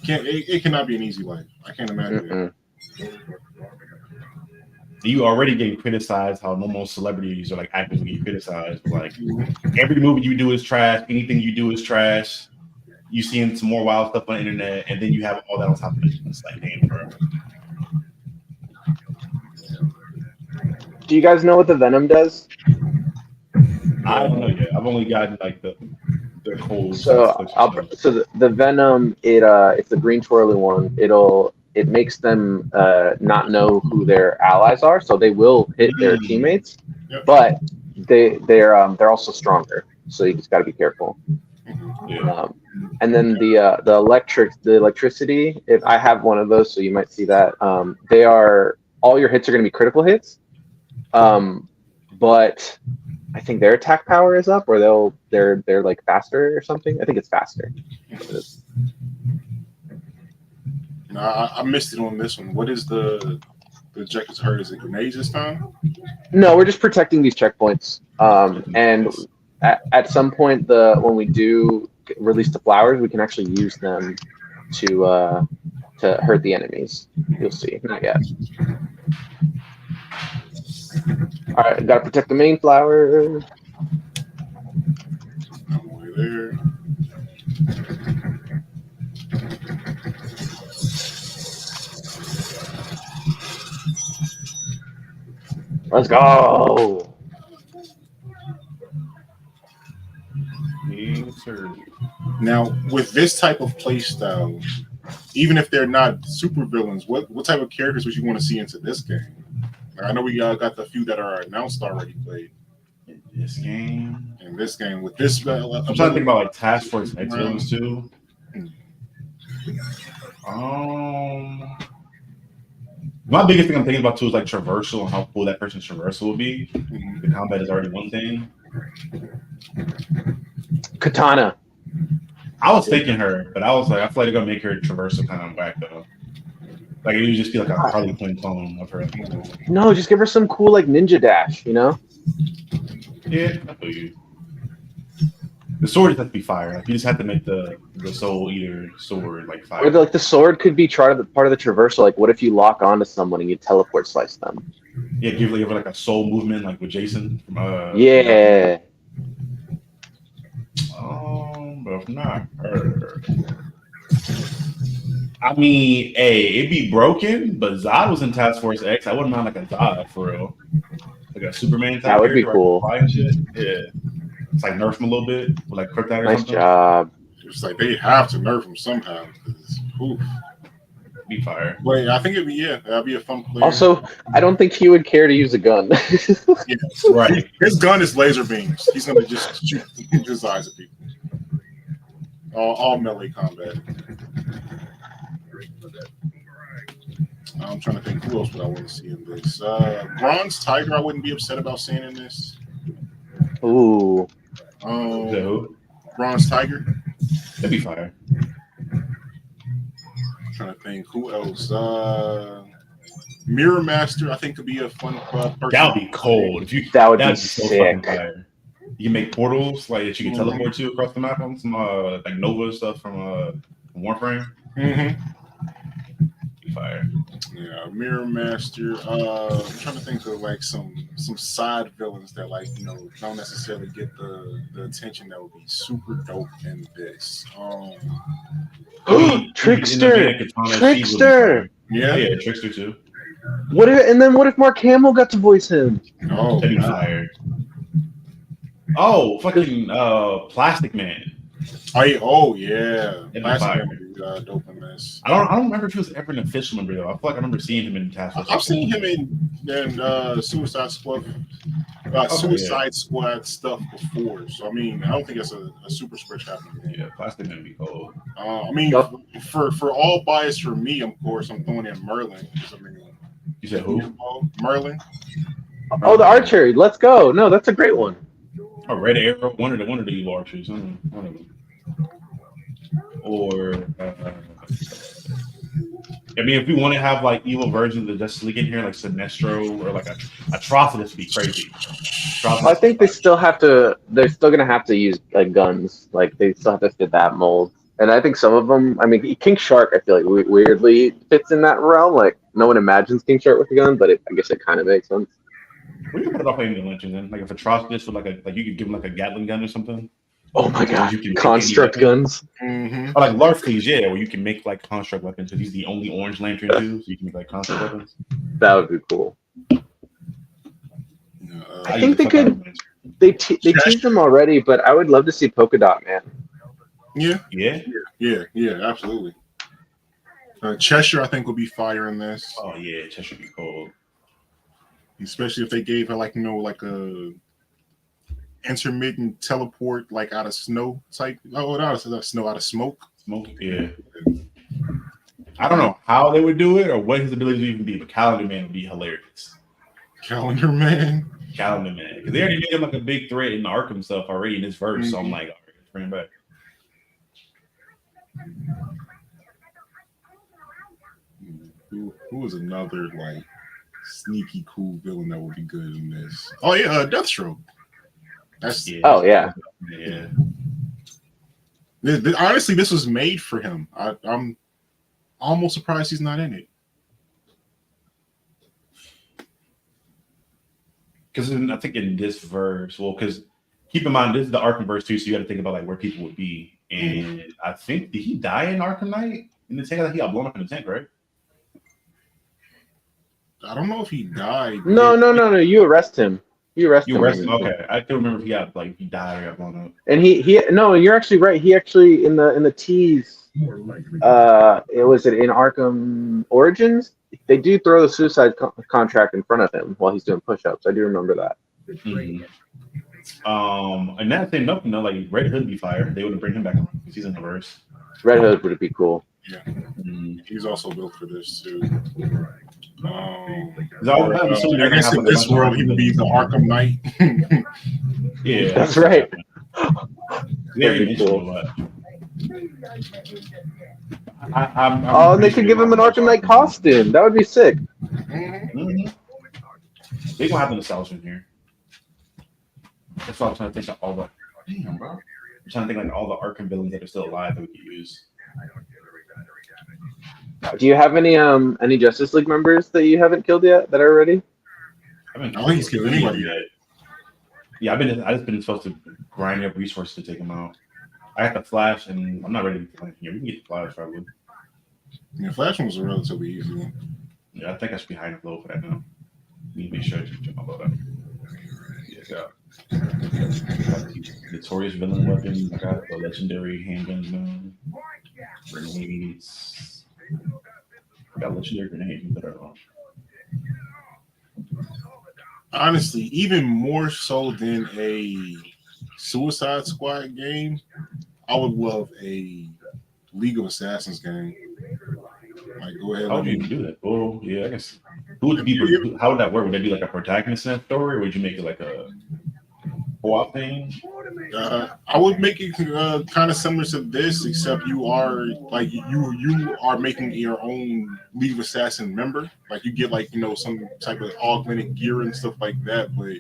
it cannot be an easy life. I can't imagine it. You already getting criticized how normal celebrities or like actors get criticized. Like every movie you do is trash, anything you do is trash. You seeing some more wild stuff on the internet, and then you have all that on top of it. It's like, damn, bro. Do you guys know what the Venom does? I don't know yet. I've only gotten like the cold. So the Venom, it's the green twirly one. It makes them not know who their allies are, so they will hit their teammates, but they're also stronger. So you just got to be careful. And then the electricity. If I have one of those, so you might see that. They are all your hits are going to be critical hits, but I think their attack power is up, or they're like faster or something. I think it's faster. No, I missed it on this one. What is the objectives heard? Is it grenades this time? No, we're just protecting these checkpoints. And at some point, when we do release the flowers, we can actually use them to hurt the enemies. You'll see. Not yet. All right, gotta protect the main flower. I'm way there. Let's go. Now, with this type of play style, even if they're not super villains, what type of characters would you want to see into this game? Like, I know we got the few that are announced already played. In this game, with this, I'm trying to think about like Task Force X villains too. My biggest thing I'm thinking about too is like traversal and how cool that person's traversal will be. The combat is already one thing. Katana. I was thinking her, but I was like, I feel like they're gonna make her traversal kind of whack though. Like it would just be like a Harley Quinn clone of her. No, just give her some cool like ninja dash, you know? Yeah, I feel you. The sword just has to be fire. Like you just have to make the Soul Eater sword like fire. Or the sword could be part of the traversal. Like, what if you lock onto someone and you teleport slice them? Yeah, give like a soul movement, like with Jason from yeah. But if not her. I mean, it'd be broken, but Zod was in Task Force X. I wouldn't mind like a Zod for real. Like a Superman type. That would be cool. And shit. Yeah. It's like nerf him a little bit with like Kryptonite or nice something. job. It's like they have to nerf him somehow. Be fire. Wait, I think that'd be a fun play. Also, I don't think he would care to use a gun. Yeah, right. His gun is laser beams. He's gonna just shoot his eyes at people. All melee combat. I'm trying to think who else would I want to see in this. Bronze Tiger, I wouldn't be upset about seeing in this. Ooh. Bronze Tiger. That'd be fire. I'm trying to think who else. Mirror Master, I think could be a fun person. That would be cold. That would be so sick. fucking fire. You can make portals like that you can teleport to across the map on some like Nova stuff from Warframe. Fire. Yeah, Mirror Master. I'm trying to think of like some side villains that like don't necessarily get the attention that would be super dope in this. Trickster. Yeah, Trickster too. What if Mark Hamill got to voice him? Oh, that'd be fire. Oh, fucking Plastic Man. Oh yeah, Plastic Man would be dope in this. I don't remember if he was ever an official member though. I feel like I remember seeing him in Task Force. I've seen him in Suicide Squad, Squad stuff before. So I mean, I don't think that's a super stretch happening. Yeah, Plastic Man would be cool. I mean, for all bias for me, of course, I'm throwing in Merlin. You said who? Merlin. Oh, the archer. Let's go. No, that's a great one. A red arrow, one of the evil archers, one of them. Or I mean, if we want to have like evil versions of Justice League in here, like Sinestro or like a Atrocitus would be crazy. I think they still have to. They're still gonna have to use like guns. Like they still have to fit that mold. And I think some of them. I mean, King Shark. I feel like weirdly fits in that realm. Like no one imagines King Shark with a gun, but I guess it kind of makes sense. We can put it off any dimension then. Like if Atrocitus with like you could give him like a Gatling gun or something. Oh my god! You can Construct guns. Mm-hmm. Or like Larfleeze, yeah, where you can make like construct weapons because he's the only Orange Lantern too, so you can make like construct weapons. That would be cool. I think they could. They teased them already, but I would love to see Polka Dot Man. Yeah, absolutely. Cheshire, I think, would be fire in this. Oh yeah, Cheshire would be cool. Especially if they gave her like like a intermittent teleport like out of snow type. Oh, not out of snow, out of smoke. Smoke, yeah. I don't know how they would do it or what his ability would even be, but Calendar Man would be hilarious. Calendar Man, because they already made him like a big threat in the Arkham stuff already in this verse. So I'm like, all right, let's bring him back. Who was another like sneaky cool villain that would be good in this? Oh yeah, Deathstroke. Oh yeah. Honestly, this was made for him. I'm almost surprised he's not in it. Because I think in this verse, because keep in mind this is the Arkham verse too, so you got to think about like where people would be. And I think did he die in Arkham Knight in the tank? Like he got blown up in the tank, right? I don't know if he died. No. You arrest him. You arrest him. Okay, I can't remember if he got like he died or got blown up. And no, you're actually right. He actually in the tease. It was in Arkham Origins. They do throw the suicide contract in front of him while he's doing push-ups. I do remember that. Mm-hmm. And that same note, like Red Hood be fire. They wouldn't bring him back because he's in the verse. Red Hood would be cool. Yeah, he's also built for this too. I guess in this world he would be the Arkham Knight. Yeah, that's right. Very cool. They could give him an Arkham Knight costume. That would be sick. Mm-hmm. They gonna have the nostalgia in here. That's why I'm trying to think of all the. Damn, bro. I'm trying to think like all the Arkham villains that are still alive that we could use. Do you have any Justice League members that you haven't killed yet that are ready? I don't think he's killed anybody yet. Yeah, I just been supposed to grind up resources to take him out. I got the Flash, and I'm not ready to get the here. We can get the Flash probably. Yeah, Flash one was a relatively easy one. Yeah, I think I should be high enough low for that now. Need to make sure I check my load up. Yeah, got the notorious villain weapons. I got the legendary handguns now. Grenades. I got legendary grenades that are wrong. Honestly, even more so than a Suicide Squad game, I would love a League of Assassins game. Like, go ahead. How would you do that? Oh, yeah, I guess. Who would be? How would that work? Would that be like a protagonist in that story, or would you make it like a co-op thing? I would make it kind of similar to this, except you are like you are making your own League of Assassin member. Like you get like some type of augmented gear and stuff like that, but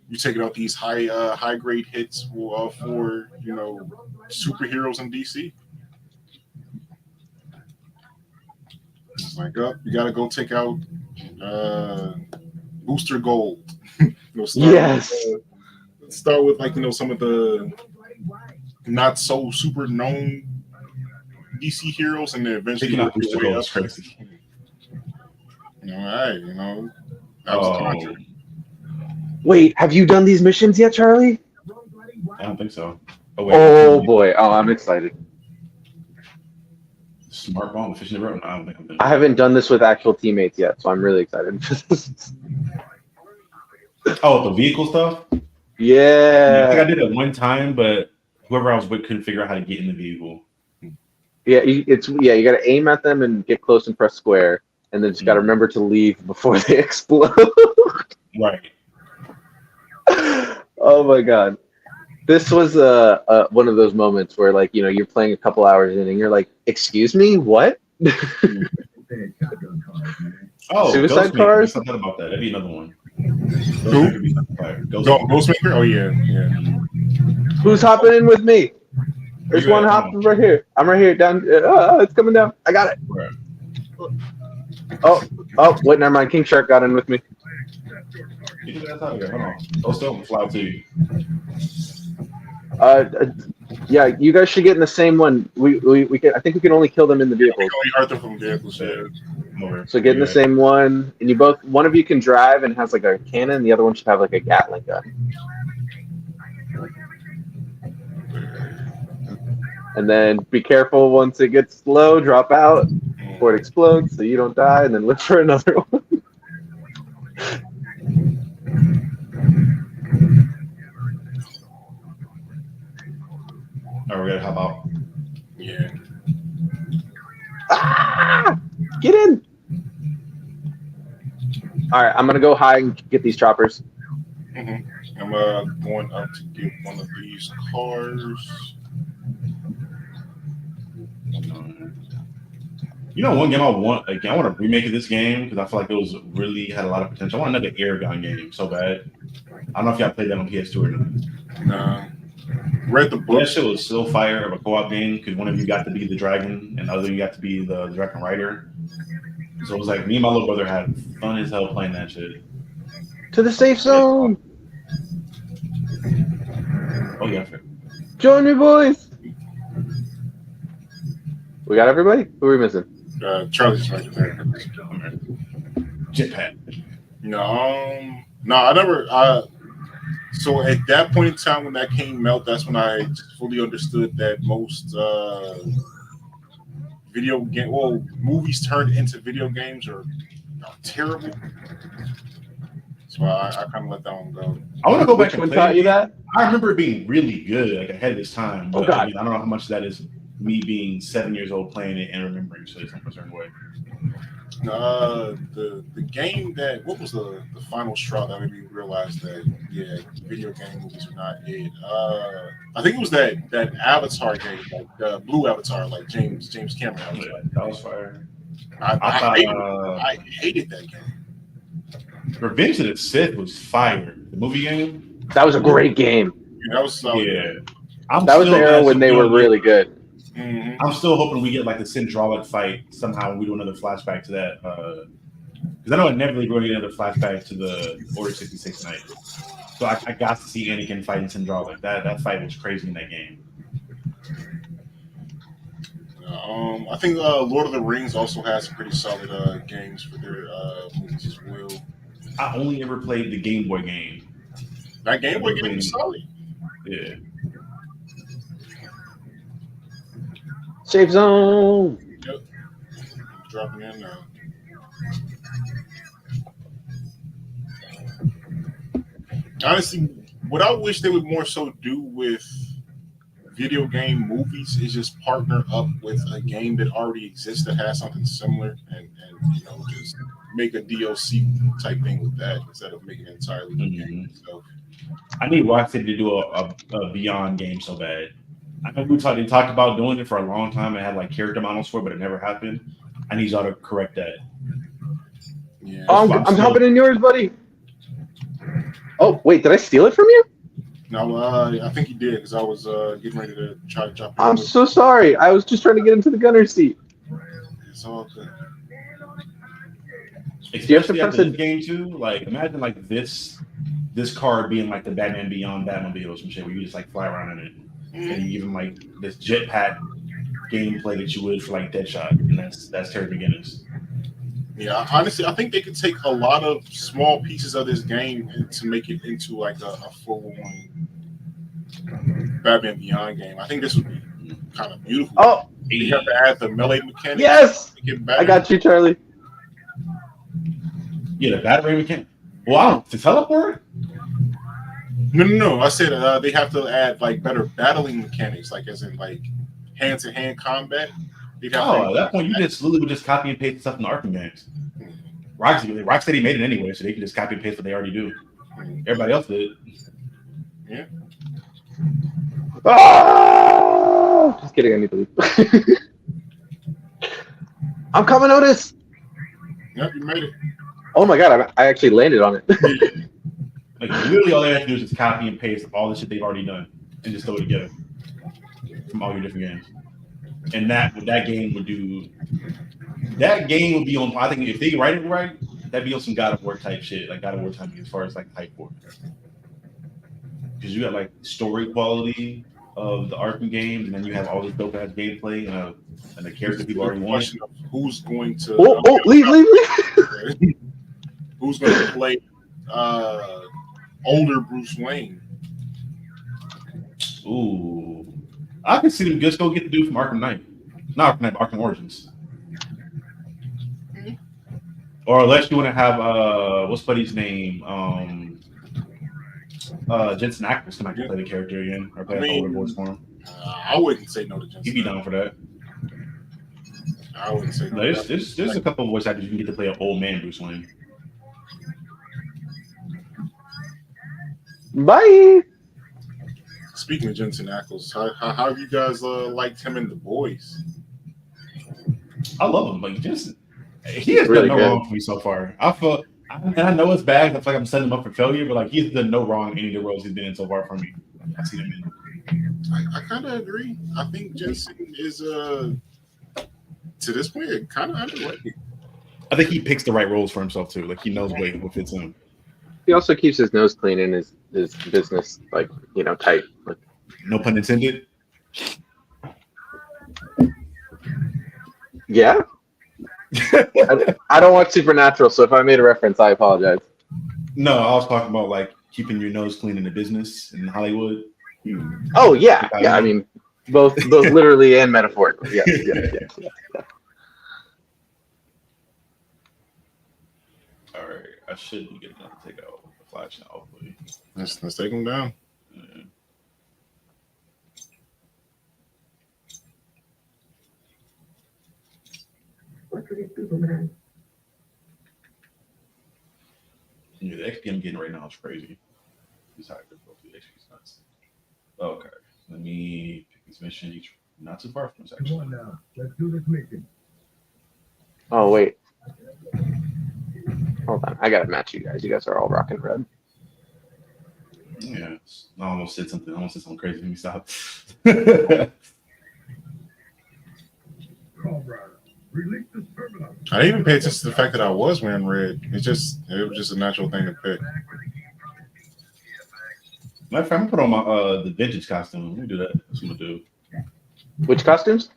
you taking out these high grade hits for superheroes in DC. Like, you gotta go take out Booster Gold. Start with like some of the not so super known DC heroes, and then eventually Booster Gold is crazy. That was content. Wait, have you done these missions yet, Charlie? I don't think so. Oh boy! Oh, I'm excited. Smart bomb, fish in the road. No, I don't think I'm doing I haven't done this with actual teammates yet, so I'm really excited. Oh, the vehicle stuff? Yeah. I think I did it one time, but whoever I was with couldn't figure out how to get in the vehicle. Yeah, you got to aim at them and get close and press square, and then just got to remember to leave before they explode. Right. Oh my god. This was one of those moments where, like, you know, you're playing a couple hours in and you're like, excuse me, what? Oh, Suicide Ghostmaker. I cars? forgot about that. That'd be another one. Who? Ghostmaker be fire. Ghostmaker. Ghostmaker? Oh yeah, yeah. Who's hopping in with me? Where There's you one at? hopping right here. I'm right here. Down. It's coming down. I got it. Where? Oh, wait, never mind. King Shark got in with me. Get your ass out of here. Hold on. Go still and fly to you. Yeah, you guys should get in the same one. We can. I think we can only kill them in the We vehicles. only hurt them from vehicles. Yeah. Come over. So get in the same one, and you both. One of you can drive and has like a cannon. The other one should have like a Gatling gun. And then be careful once it gets low. Drop out before it explodes, so you don't die, and then look for another one. All right, we gotta hop out. Yeah. Ah! Get in! All right, I'm gonna go high and get these choppers. Mm-hmm. I'm going up to get one of these cars. You know, one game I want. Like, I want to remake of this game because I feel like it was really had a lot of potential. I want another air gun game so bad. I don't know if y'all played that on PS2 or not. Nah. Read the book. That shit was so fire of a co-op game because one of you got to be the dragon and the other you got to be the dragon rider. So it was like me and my little brother had fun as hell playing that shit. To the safe zone. Oh yeah. Join me, boys. We got everybody? Who are we missing? Charlie's right there. Jetpack. No, I never. So at that point in time when that came out, that's when I fully understood that most movies turned into video games are terrible. So I kind of let that one go. I want to go back Which and one play taught you that? I remember it being really good, like ahead of its time. But Oh, God. I mean, I don't know how much that is me being 7 years old playing it and remembering shit in a certain way. The game that what was the final straw that made me realize that video game movies are not it. I think it was that Avatar game, like Blue Avatar, like James Cameron. That was fire. I hated that game. Revenge of the Sith was fire. The movie game. That was a great game. Yeah, that was solid. Yeah. That was the era when they were really good. Mm-hmm. I'm still hoping we get like the Syndrolic fight somehow when we do another flashback to that. Because I know I never really going to get another flashback to the Order 66 night. So I got to see Anakin fighting Syndrolic. That fight was crazy in that game. I think Lord of the Rings also has some pretty solid games for their movies as well. I only ever played the Game Boy game. That Game Boy game was solid. Yeah. Safe zone. Yep. Dropping in now. Honestly, what I wish they would more so do with video game movies is just partner up with a game that already exists that has something similar and just make a DLC type thing with that instead of making an entirely new game. So I need Rocksteady to do a Beyond game so bad. I know they talked about doing it for a long time and had like character models for it, but it never happened. I need y'all to correct that. Yeah. Oh, I'm hopping in yours, buddy. Oh, wait, did I steal it from you? No, I think you did because I was getting ready to try to jump in. I'm so sorry. I was just trying to get into the gunner seat. It's all good. Especially after this game too. Like imagine like this card being like the Batman Beyond Batmobile or some shit where you just like fly around in it. And even like this jetpack gameplay that you would for like Deadshot, and that's Terry McGinnis. Yeah, honestly, I think they could take a lot of small pieces of this game to make it into like a full-on Batman Beyond game. I think this would be kind of beautiful. Oh, you have to add the melee mechanics. Yes, I got you, Charlie. Yeah, the battery mechanic. Wow, to teleport. No. I said they have to add like better battling mechanics, like as in like hand-to-hand combat. At that point, you just literally would just copy and paste stuff in the Arkham games. Rocksteady made it anyway, so they can just copy and paste what they already do. Everybody else did. Yeah. Ah! Just kidding. I need to leave. I'm coming, Otis. Yep, you made it. Oh my god! I actually landed on it. Like literally, all they have to do is just copy and paste all the shit they've already done and just throw it together from all your different games. And that game would do. That game would be on. I think if they write it right, that'd be on some God of War type shit, like God of War type as far as like type 4. Because you got like story quality of the Arkham games, and then you have all this dope ass gameplay and the character people already want. Who's going to? Leave. Who's going to play older Bruce Wayne? Ooh, I can see them just go get the dude from Arkham Knight, not Arkham Knight, Arkham Origins. Or unless you want to have what's Buddy's name? Jensen Ackles come back to play the character again or play a older voice for him. I wouldn't say no to Jensen. He'd be down for that. I wouldn't say no. There's a couple of voice actors you can get to play an old man Bruce Wayne. Bye. Speaking of Jensen Ackles, how have you guys liked him in The Boys? I love him. Like Jensen, he has really done no good. wrong for me so far. I know it's bad. I feel like I'm setting him up for failure, but like he's done no wrong in any of the roles he's been in so far for me. I see him in. I kind of agree. I think Jensen is to this point kind of underrated. I think he picks the right roles for himself too. Like he knows what fits him. He also keeps his nose clean in his business, like tight. Like, No pun intended. yeah. I don't watch Supernatural, so if I made a reference, I apologize. No, I was talking about like keeping your nose clean in the business in Hollywood. Oh yeah. I mean, both literally and metaphorically. Yes. All right, I should be getting enough to take out the flash now. Hopefully, Let's take him down. yeah. What could it do, man? Yeah, the XP I'm getting right now is crazy. It's high difficulty. XP's nuts. Okay, let me pick this mission. Each not too far from us Come actually. on now, let's do this mission. Oh wait. Hold on. I gotta match you guys. You guys are all rocking red. Yeah, I almost said something. Crazy. Let me stop. Cobra, release the terminal. I didn't even pay attention to the fact that I was wearing red. It was just a natural thing to pick. Matter of fact, I'm gonna put on my the vintage costume. Let me do that. That's what I'm gonna do. Which costumes?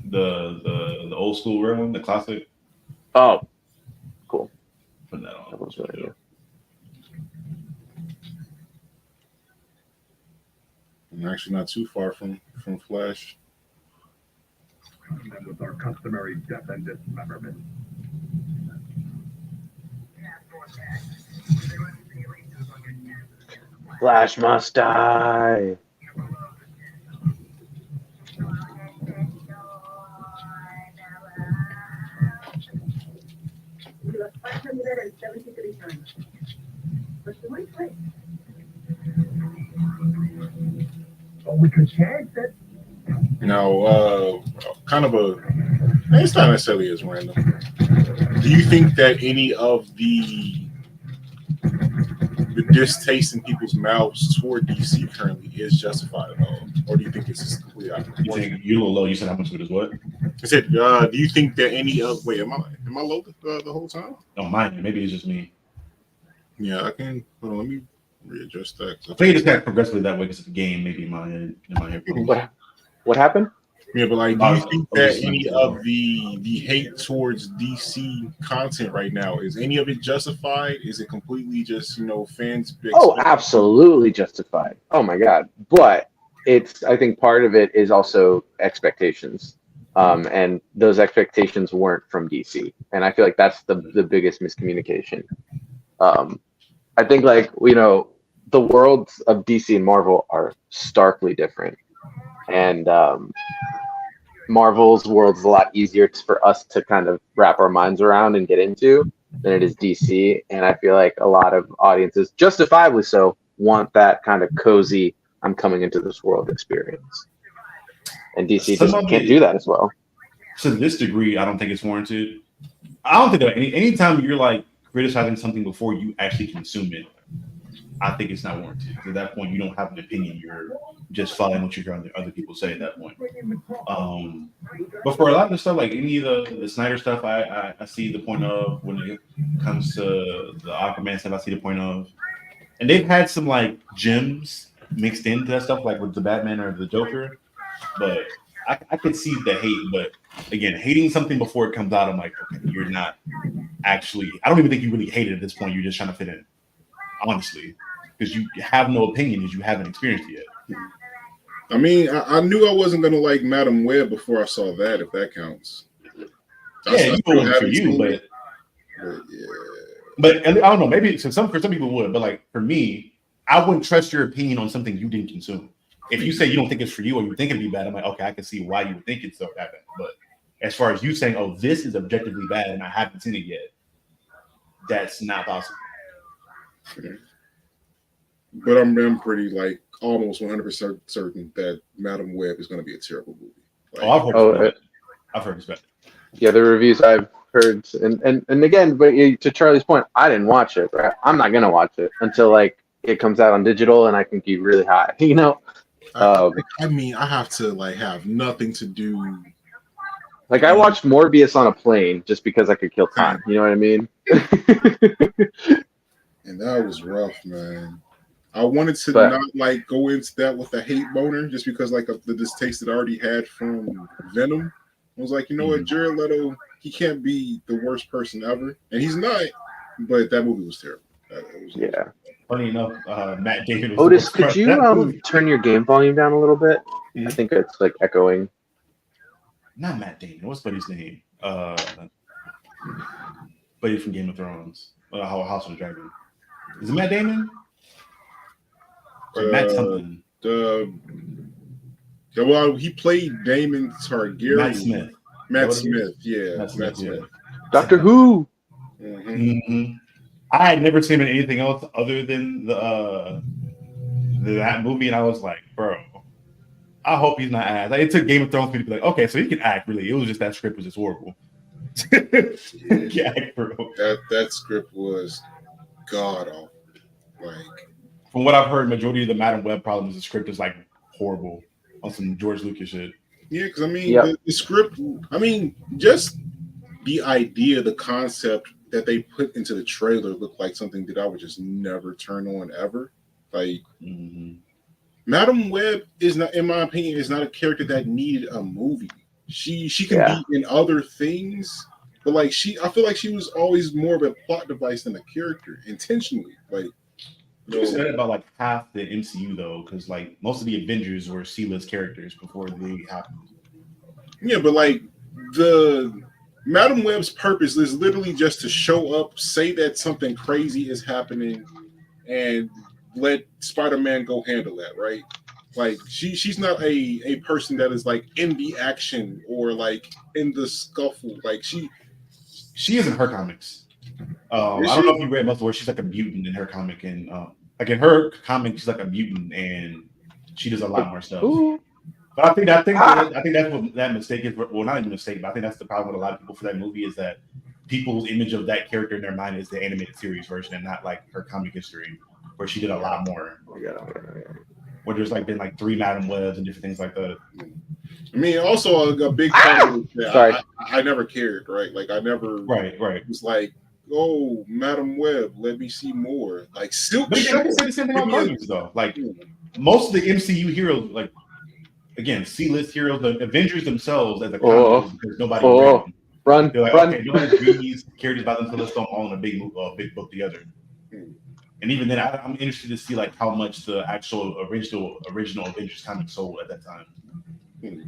The old school red one, the classic. Oh, cool. Putting that on. That was really good. I'm actually not too far from Flash. And with our customary death and dismemberment. Flash must die. We lost 573 times. But you might play. Oh, we could chance it. Now, kind of it's not necessarily as random. Do you think that any of the distaste in people's mouths toward DC currently is justified at all, or do you think it's just completely out of You think you're a little low? You said how much of it is what? I said, do you think that any of am I low the whole time? Oh, mine. Maybe it's just me. Yeah, I can. Hold on, let me readjust that. I think it just got progressively that way because of the game. Maybe in my head. What happened? Yeah, but like, do you think that any of the hate towards DC content right now, is any of it justified? Is it completely just fans? Oh, absolutely justified. Oh my god! But I think part of it is also expectations, and those expectations weren't from DC, and I feel like that's the biggest miscommunication. I think the worlds of DC and Marvel are starkly different, and Marvel's world is a lot easier for us to kind of wrap our minds around and get into than it is DC. And I feel like a lot of audiences, justifiably so, want that kind of cozy, I'm coming into this world experience. And DC Some just of can't it- do that as well. To this degree, I don't think it's warranted. I don't think that anytime you're like criticizing something before you actually consume it, I think it's not warranted. At that point, you don't have an opinion. You're just following what you're hearing other people say at that point. But for a lot of the stuff, like any of the Snyder stuff, I see the point of when it comes to the Aquaman stuff. I see the point of, and they've had some like gems mixed into that stuff, like with the Batman or the Joker. But I could see the hate. But again, hating something before it comes out, I'm like, okay, you're not actually. I don't even think you really hate it at this point. You're just trying to fit in, honestly, because you have no opinion because you haven't experienced it yet. I mean, I knew I wasn't gonna like Madam Web before I saw that, if that counts. Yeah, you still know for haven't you, seen but it, yeah. But I don't know. Maybe for some people would, but like for me, I wouldn't trust your opinion on something you didn't consume. If you say you don't think it's for you or you think it'd be bad, I'm like, okay, I can see why you would think it's so bad. But as far as you saying, oh, this is objectively bad and I haven't seen it yet, that's not possible. But I'm pretty like almost 100% certain that Madam Web is going to be a terrible movie. Like, I've heard it's bad. Yeah, the reviews I've heard, and again, but to Charlie's point, I didn't watch it. Right? I'm not gonna watch it until like it comes out on digital and I can get really high. You know, I mean, I have to like have nothing to do. like I watched Morbius on a plane just because I could kill time. You know what I mean? And that was rough, man. I wanted to not like go into that with a hate boner just because like the distaste that I already had from Venom. I was like, you know what, Jared Leto, he can't be the worst person ever, and he's not. But that movie was terrible. Yeah. Funny enough, Matt Damon. Was Otis, could you turn your game volume down a little bit? Mm-hmm. I think it's like echoing. Not Matt Damon. What's Buddy's name? Buddy from Game of Thrones. House of the Dragon. Is it Matt Damon? Matt something. Well, he played Damon Targaryen. Matt Smith. Matt Smith, yeah. Matt Smith. Doctor Who. Mm-hmm. Mm-hmm. I had never seen anything else other than that movie, and I was like, bro, I hope he's not ass. Like, it took Game of Thrones for me to be like, okay, so he can act. Really, it was just that script was just horrible. Yeah, bro. That script was god awful. Like, from what I've heard, majority of the Madam Web problems, the script is like horrible on some George Lucas shit. Yeah, because I mean, the script. I mean, just the idea, the concept that they put into the trailer looked like something that I would just never turn on ever. Like, Madam Web is not, in my opinion, is not a character that needed a movie. She can be in other things, but like I feel like she was always more of a plot device than a character, intentionally. Like, you said that about like half the MCU though, because like most of the Avengers were C-list characters before they happened. Yeah, but like the Madam Web's purpose is literally just to show up, say that something crazy is happening, and let Spider-Man go handle that, right? Like she's not a person that is like in the action or like in the scuffle. Like she is in her comics. I don't know if you read most of where she's like a mutant in her comic, and like in her comic, she's like a mutant and she does a lot more stuff. Ooh. But I think that's what that mistake is. Well, not even a mistake, but I think that's the problem with a lot of people for that movie is that people's image of that character in their mind is the animated series version and not like her comic history, where she did a lot more. Where there's like been like 3 Madam Webs and different things like that. I mean, also a big part of it, Sorry. I never cared, right? Like I never right. was like, oh, Madam Web, let me see more. Like Silk. But I can say the same thing about cartoons though. Like most of the MCU heroes, like again, C-list heroes, the Avengers themselves as a comic, because nobody read them. Run. They're like, okay, nobody read these characters by themselves. Let's go all in a big book together. And even then, I'm interested to see like how much the actual original Avengers comic sold at that time.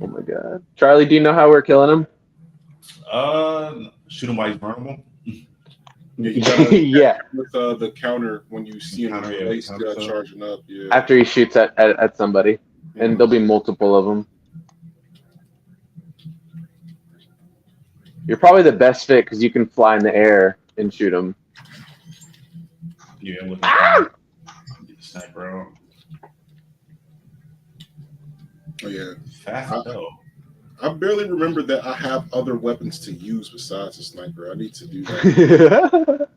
Oh my god, Charlie, do you know how we're killing him? Shoot him while he's vulnerable. Yeah. With the counter when you see him charging up. Yeah. After he shoots at somebody, and there'll be multiple of them. You're probably the best fit because you can fly in the air and shoot them. Yeah. Snap, bro. Oh yeah, Fast as hell. I barely remember that I have other weapons to use besides a sniper. I need to do that.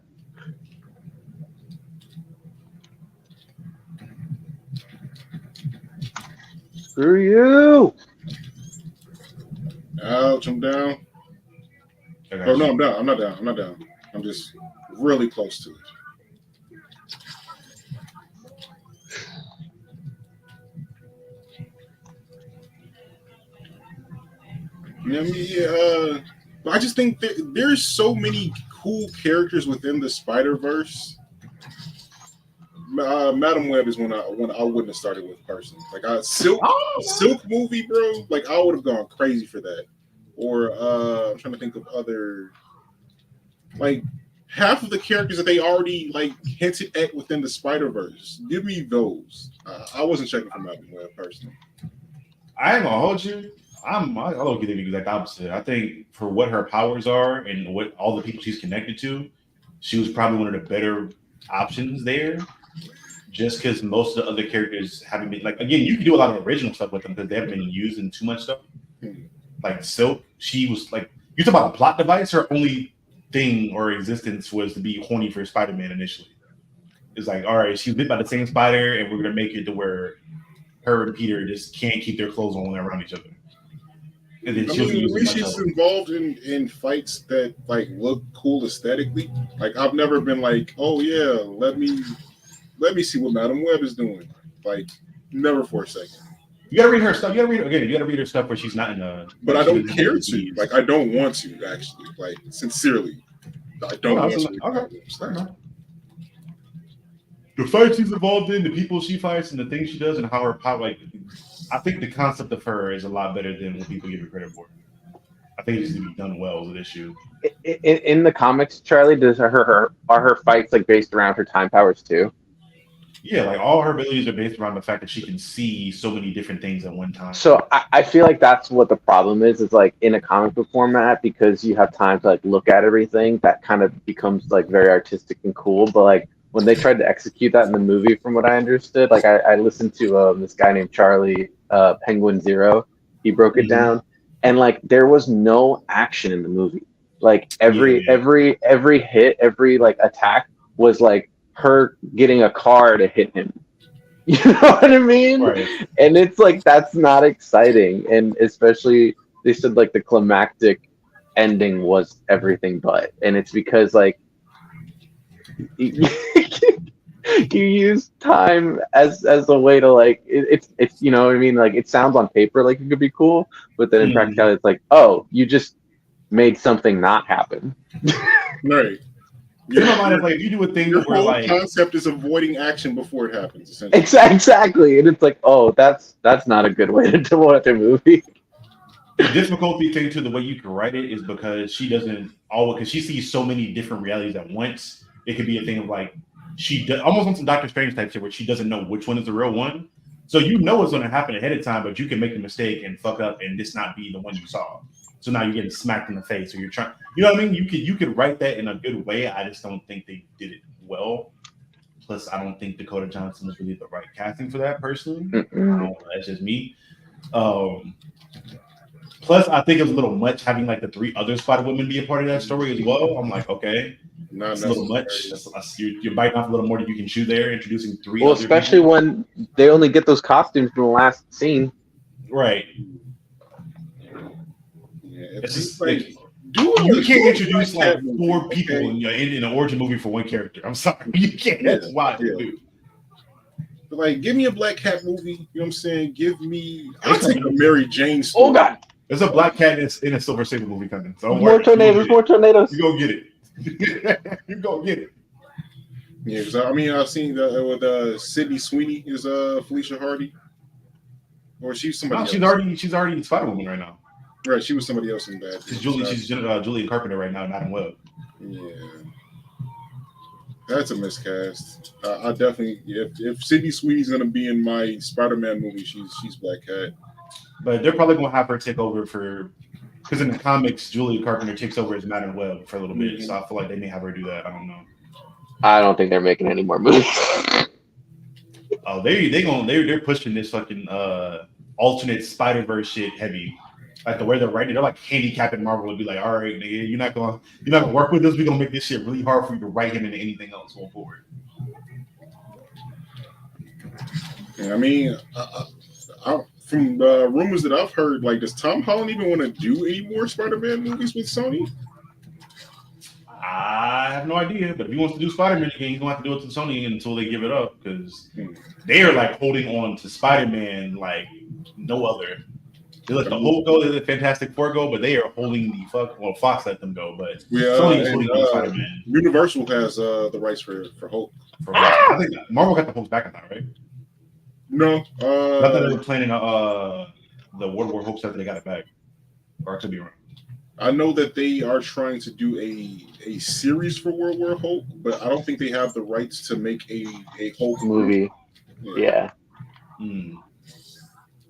Screw you! Ouch, I'm down. I got Oh no, you. I'm down. I'm not down. I'm not down. I'm just really close to it. You know what I mean? But I just think there's so many cool characters within the Spider-Verse. Madam Web is one I wouldn't have started with personally. Like Silk movie, bro. Like I would have gone crazy for that. Or I'm trying to think of other, like half of the characters that they already like hinted at within the Spider-Verse. Give me those. I wasn't checking for Madam Web personally. I ain't gonna hold you. I don't get the exact opposite. I think for what her powers are and what all the people she's connected to, she was probably one of the better options there. Just because most of the other characters haven't been like, again, you can do a lot of original stuff with them because they haven't been using too much stuff. Like Silk, she was like, you talk about a plot device. Her only thing or existence was to be horny for Spider-Man initially. It's like, all right, she's bit by the same spider, and we're gonna make it to where her and Peter just can't keep their clothes on when they're around each other. And then I mean, at least she's involved in fights that like look cool aesthetically. Like I've never been like, oh yeah, let me see what Madam Web is doing. Like never for a second. You gotta read her stuff. You gotta read her stuff where she's not in a. But I don't care to. Like I don't want to actually. Like sincerely, I don't want to. Okay, fair enough. The fights she's involved in, the people she fights, and the things she does, and how her power. Like, I think the concept of her is a lot better than what people give her credit for. I think it needs to be done well as an issue. In the comics, Charlie, are her fights like based around her time powers too? Yeah, like all her abilities are based around the fact that she can see so many different things at one time. So I feel like that's what the problem is. Is like in a comic book format, because you have time to like look at everything, that kind of becomes like very artistic and cool. But like when they tried to execute that in the movie, from what I understood, like I listened to this guy named Charlie Penguin Zero. He broke it down, and like there was no action in the movie. Like every hit, every like attack was like her getting a car to hit him. You know what I mean? Right. And it's like that's not exciting. And especially they said like the climactic ending was everything but. And it's because like you use time as a way to like it's you know what I mean? Like it sounds on paper like it could be cool, but then in practicality it's like, oh, you just made something not happen. Right. You know, like if you do a thing Your where whole like concept is avoiding action before it happens. Exactly, and it's like, oh, that's not a good way to watch a movie. the difficulty thing to the way you can write it is because she doesn't because she sees so many different realities at once. It could be a thing of like she almost on some Doctor Strange type shit where she doesn't know which one is the real one. So you know what's going to happen ahead of time, but you can make the mistake and fuck up and this not be the one you saw. So now you're getting smacked in the face, or you're trying. You know what I mean? You could write that in a good way. I just don't think they did it well. Plus, I don't think Dakota Johnson was really the right casting for that personally. That's just me. Plus, I think it was a little much having like the 3 other Spider Women be a part of that story as well. I'm like, okay, it's a little much. You're biting off a little more than you can chew there, introducing 3. Well, especially people. When they only get those costumes from the last scene. Right. Yeah, it's just like you can't introduce like 4 people in an origin movie for one character. I'm sorry, you can't. That's wild to do. But like, give me a Black Cat movie. You know what I'm saying? I'll take a Mary Jane story. Oh God, there's a Black Cat in a Silver Sable movie coming. So more tornadoes. You go get it. You go get it. Yeah, because I mean, I've seen with Sydney Sweeney is Felicia Hardy, or she's somebody. No, she's already Spider-Woman right now. Right, she was somebody else in that. She's Julian Carpenter right now, Madam Web. Yeah, that's a miscast. I definitely, if Sydney Sweeney's gonna be in my Spider-Man movie, she's Black Cat. But they're probably gonna have her take over because in the comics, Julian Carpenter takes over as Madam Web for a little bit. So I feel like they may have her do that. I don't know. I don't think they're making any more movies. Oh, they're pushing this fucking alternate Spider-Verse shit heavy. Like the way they're writing, they're like handicapping Marvel and be like, all right, nigga, you're not gonna work with us. We're gonna make this shit really hard for you to write him into anything else going forward. Yeah, I mean, from the rumors that I've heard, like, does Tom Holland even want to do any more Spider-Man movies with Sony? I have no idea, but if he wants to do Spider-Man again, he's gonna have to do it to Sony until they give it up because they are like holding on to Spider-Man like no other. They let the Hulk go, they let Fantastic Four go, but they are holding the Fox let them go, but Sony is holding on Spider-Man. Universal has the rights for Hulk. I think Marvel got the Hulk back on that, right? No, I thought they were planning the World War Hulk stuff. They got it back, or I could be wrong. I know that they are trying to do a series for World War Hulk, but I don't think they have the rights to make a Hulk movie. Yeah.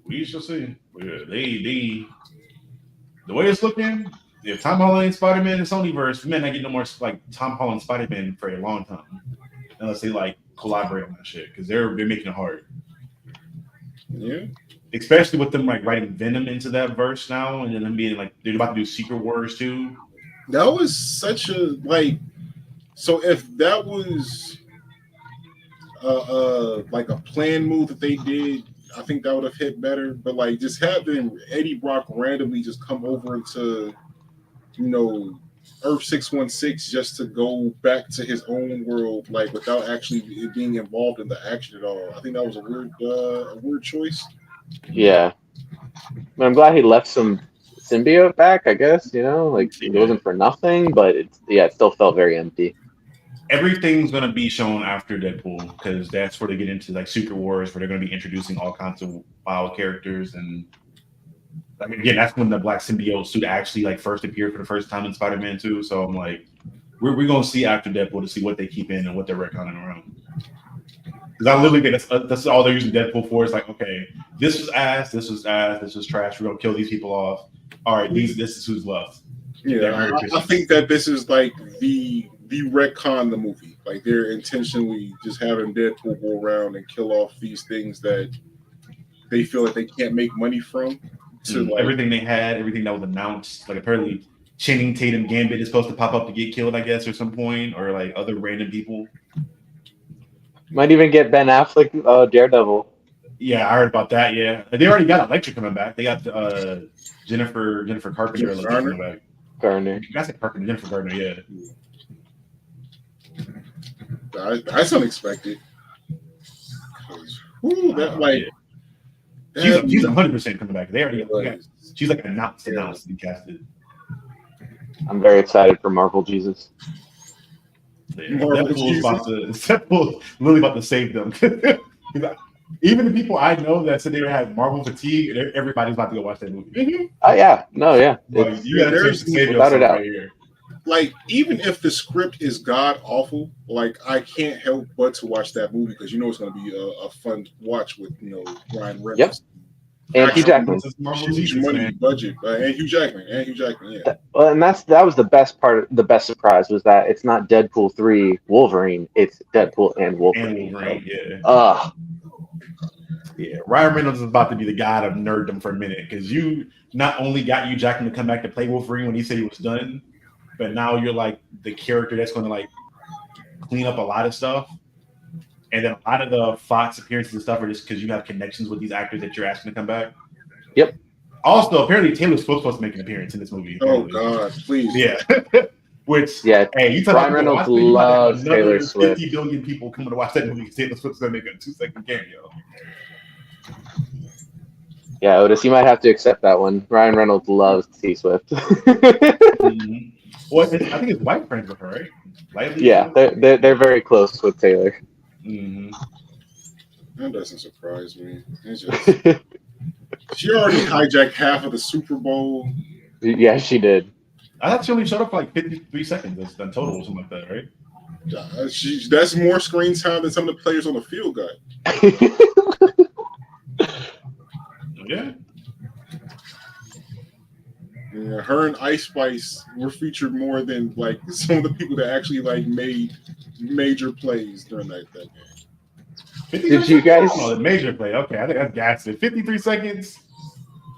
We shall see. They the way it's looking, if Tom Holland and Spider-Man and Sonyverse, we may not get no more like Tom Holland Spider-Man for a long time, unless they like collaborate on that shit because they're making it hard. Yeah. Especially with them like writing Venom into that verse now, and then them being like they're about to do Secret Wars too. That was such a like. So if that was like a planned move that they did, I think that would have hit better. But like just having Eddie Brock randomly just come over to, Earth 616 just to go back to his own world, like without actually being involved in the action at all. I think that was a weird choice. Yeah. I'm glad he left some symbiote back, I guess, like it wasn't for nothing, but it still felt very empty. Everything's going to be shown after Deadpool because that's where they get into like Secret Wars, where they're going to be introducing all kinds of wild characters. And I mean, again, that's when the black symbiote suit actually like first appeared for the first time in Spider-Man 2. So I'm like, we're going to see after Deadpool to see what they keep in and what they're retconning around. Because I literally think that's all they're using Deadpool for. Is like, okay, this was ass, this was trash. We're gonna kill these people off. All right, this is who's left. Yeah, I think that this is like the retcon the movie. Like they're intentionally just having Deadpool go around and kill off these things that they feel like they can't make money from. To everything they had, everything that was announced. Like apparently, Channing Tatum Gambit is supposed to pop up to get killed, I guess, at some point, or like other random people. Might even get Ben Affleck, Daredevil. Yeah, I heard about that. Yeah, they already got Electra coming back. They got Jennifer Carpenter coming back. Garner. That's Carpenter, Jennifer Gardner. Yeah, that's unexpected. She's 100% coming back. They already she's like announced and casted. I'm very excited for Marvel Jesus. Deadpool's literally about to save them. Even the people I know that said they had Marvel fatigue, everybody's about to go watch that movie. Mm-hmm. Oh yeah, no, yeah. There's without a doubt. Right here. Like even if the script is god awful, like I can't help but to watch that movie because it's going to be a fun watch with Ryan Reynolds. Yep. And Hugh Jackman. Huge money budget, and Hugh Jackman, yeah. Well, and that was the best part. The best surprise was that it's not Deadpool 3 Wolverine. It's Deadpool and Wolverine. Yeah, Ryan Reynolds is about to be the god of nerddom for a minute because you not only got Hugh Jackman to come back to play Wolverine when he said he was done, but now you're like the character that's going to like clean up a lot of stuff. And then a lot of the Fox appearances and stuff are just because you have connections with these actors that you're asking to come back. Yep. Also, apparently Taylor Swift's supposed to make an appearance in this movie. Oh God, please. Yeah. Which hey, you tell Ryan Reynolds loves Taylor Swift. 50 billion people coming to watch that movie because Taylor Swift's gonna make a 2-second cameo. Yeah, Otis, you might have to accept that one. Ryan Reynolds loves T Swift. Well, I think his wife friends with her, right? Lightly, yeah, they're very close with Taylor. Mm-hmm. That doesn't surprise me. It's just she already hijacked half of the Super Bowl. Yeah, she did. I thought she only showed up for like 53 seconds in total or something like that, right? That's more screen time than some of the players on the field got. Yeah. Yeah, her and Ice Spice were featured more than like some of the people that actually like made major plays during that game. Did you guys? Oh, the major play. Okay, I think that's gassed. 53 seconds.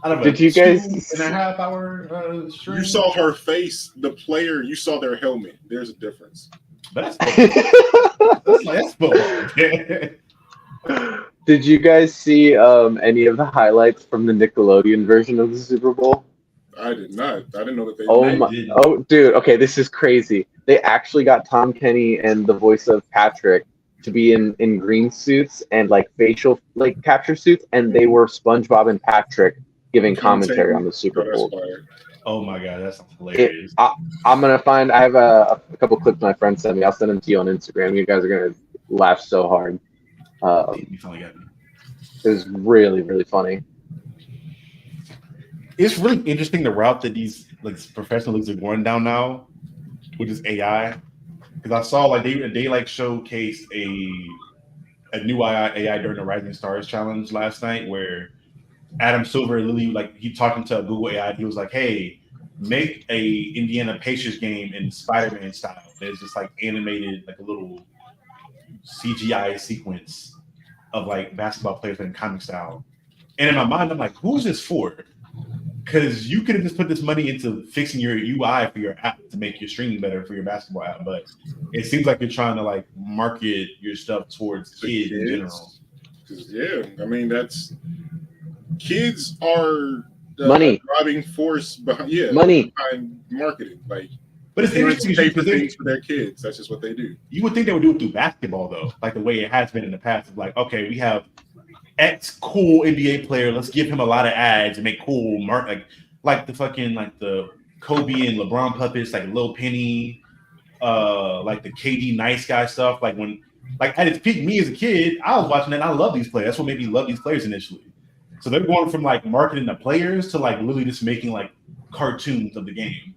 Out of Did you guys? 2.5 hour stream. You saw her face, the player. You saw their helmet. There's a difference. But that's football. Did you guys see any of the highlights from the Nickelodeon version of the Super Bowl? I did not. I didn't know that they. Oh, dude. Okay, this is crazy. They actually got Tom Kenny and the voice of Patrick to be in green suits and like facial like capture suits, and they were SpongeBob and Patrick giving commentary on the Super Bowl. Oh my god, that's hilarious. I'm gonna find. I have a couple clips my friend sent me. I'll send them to you on Instagram. You guys are gonna laugh so hard. You finally got me. It was really, really funny. It's really interesting the route that these like professional leagues are going down now, which is AI. Because I saw like they like showcased a new AI during the Rising Stars Challenge last night, where Adam Silver literally like he talking to Google AI. He was like, "Hey, make a Indiana Pacers game in Spider-Man style. There's just like animated like a little CGI sequence of like basketball players in comic style." And in my mind, I'm like, "Who's this for?" Because you could have just put this money into fixing your UI for your app to make your streaming better for your basketball app, but it seems like you're trying to like market your stuff towards kids in general. Yeah, I mean that's kids are the money driving force behind behind marketing. Like, but it's interesting pay for things for their kids. That's just what they do. You would think they would do it through basketball though, like the way it has been in the past. It's like, okay, we have X cool NBA player. Let's give him a lot of ads and make cool like the fucking like the Kobe and LeBron puppets, like Lil Penny, like the KD nice guy stuff. Like when like at its peak, me as a kid, I was watching that. And I love these players. That's what made me love these players initially. So they're going from like marketing the players to like literally just making like cartoons of the game.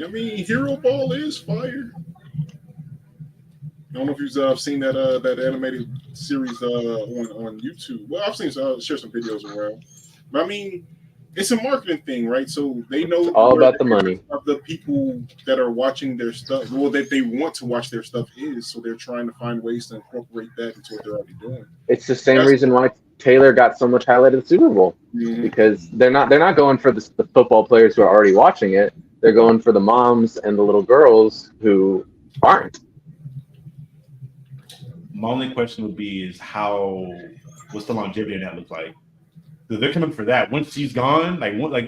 I mean, Hero Ball is fire. I don't know if you've seen that animated series on YouTube. Well, I've seen I'll share some videos around. But I mean, it's a marketing thing, right? So they know it's all about the money of the people that are watching their stuff. Well, that they want to watch their stuff is, so they're trying to find ways to incorporate that into what they're already doing. It's the same reason why Taylor got so much highlight at the Super Bowl because they're not going for the football players who are already watching it. They're going for the moms and the little girls who aren't. My only question would be is what's the longevity of that look like? So they're coming for that. Once she's gone,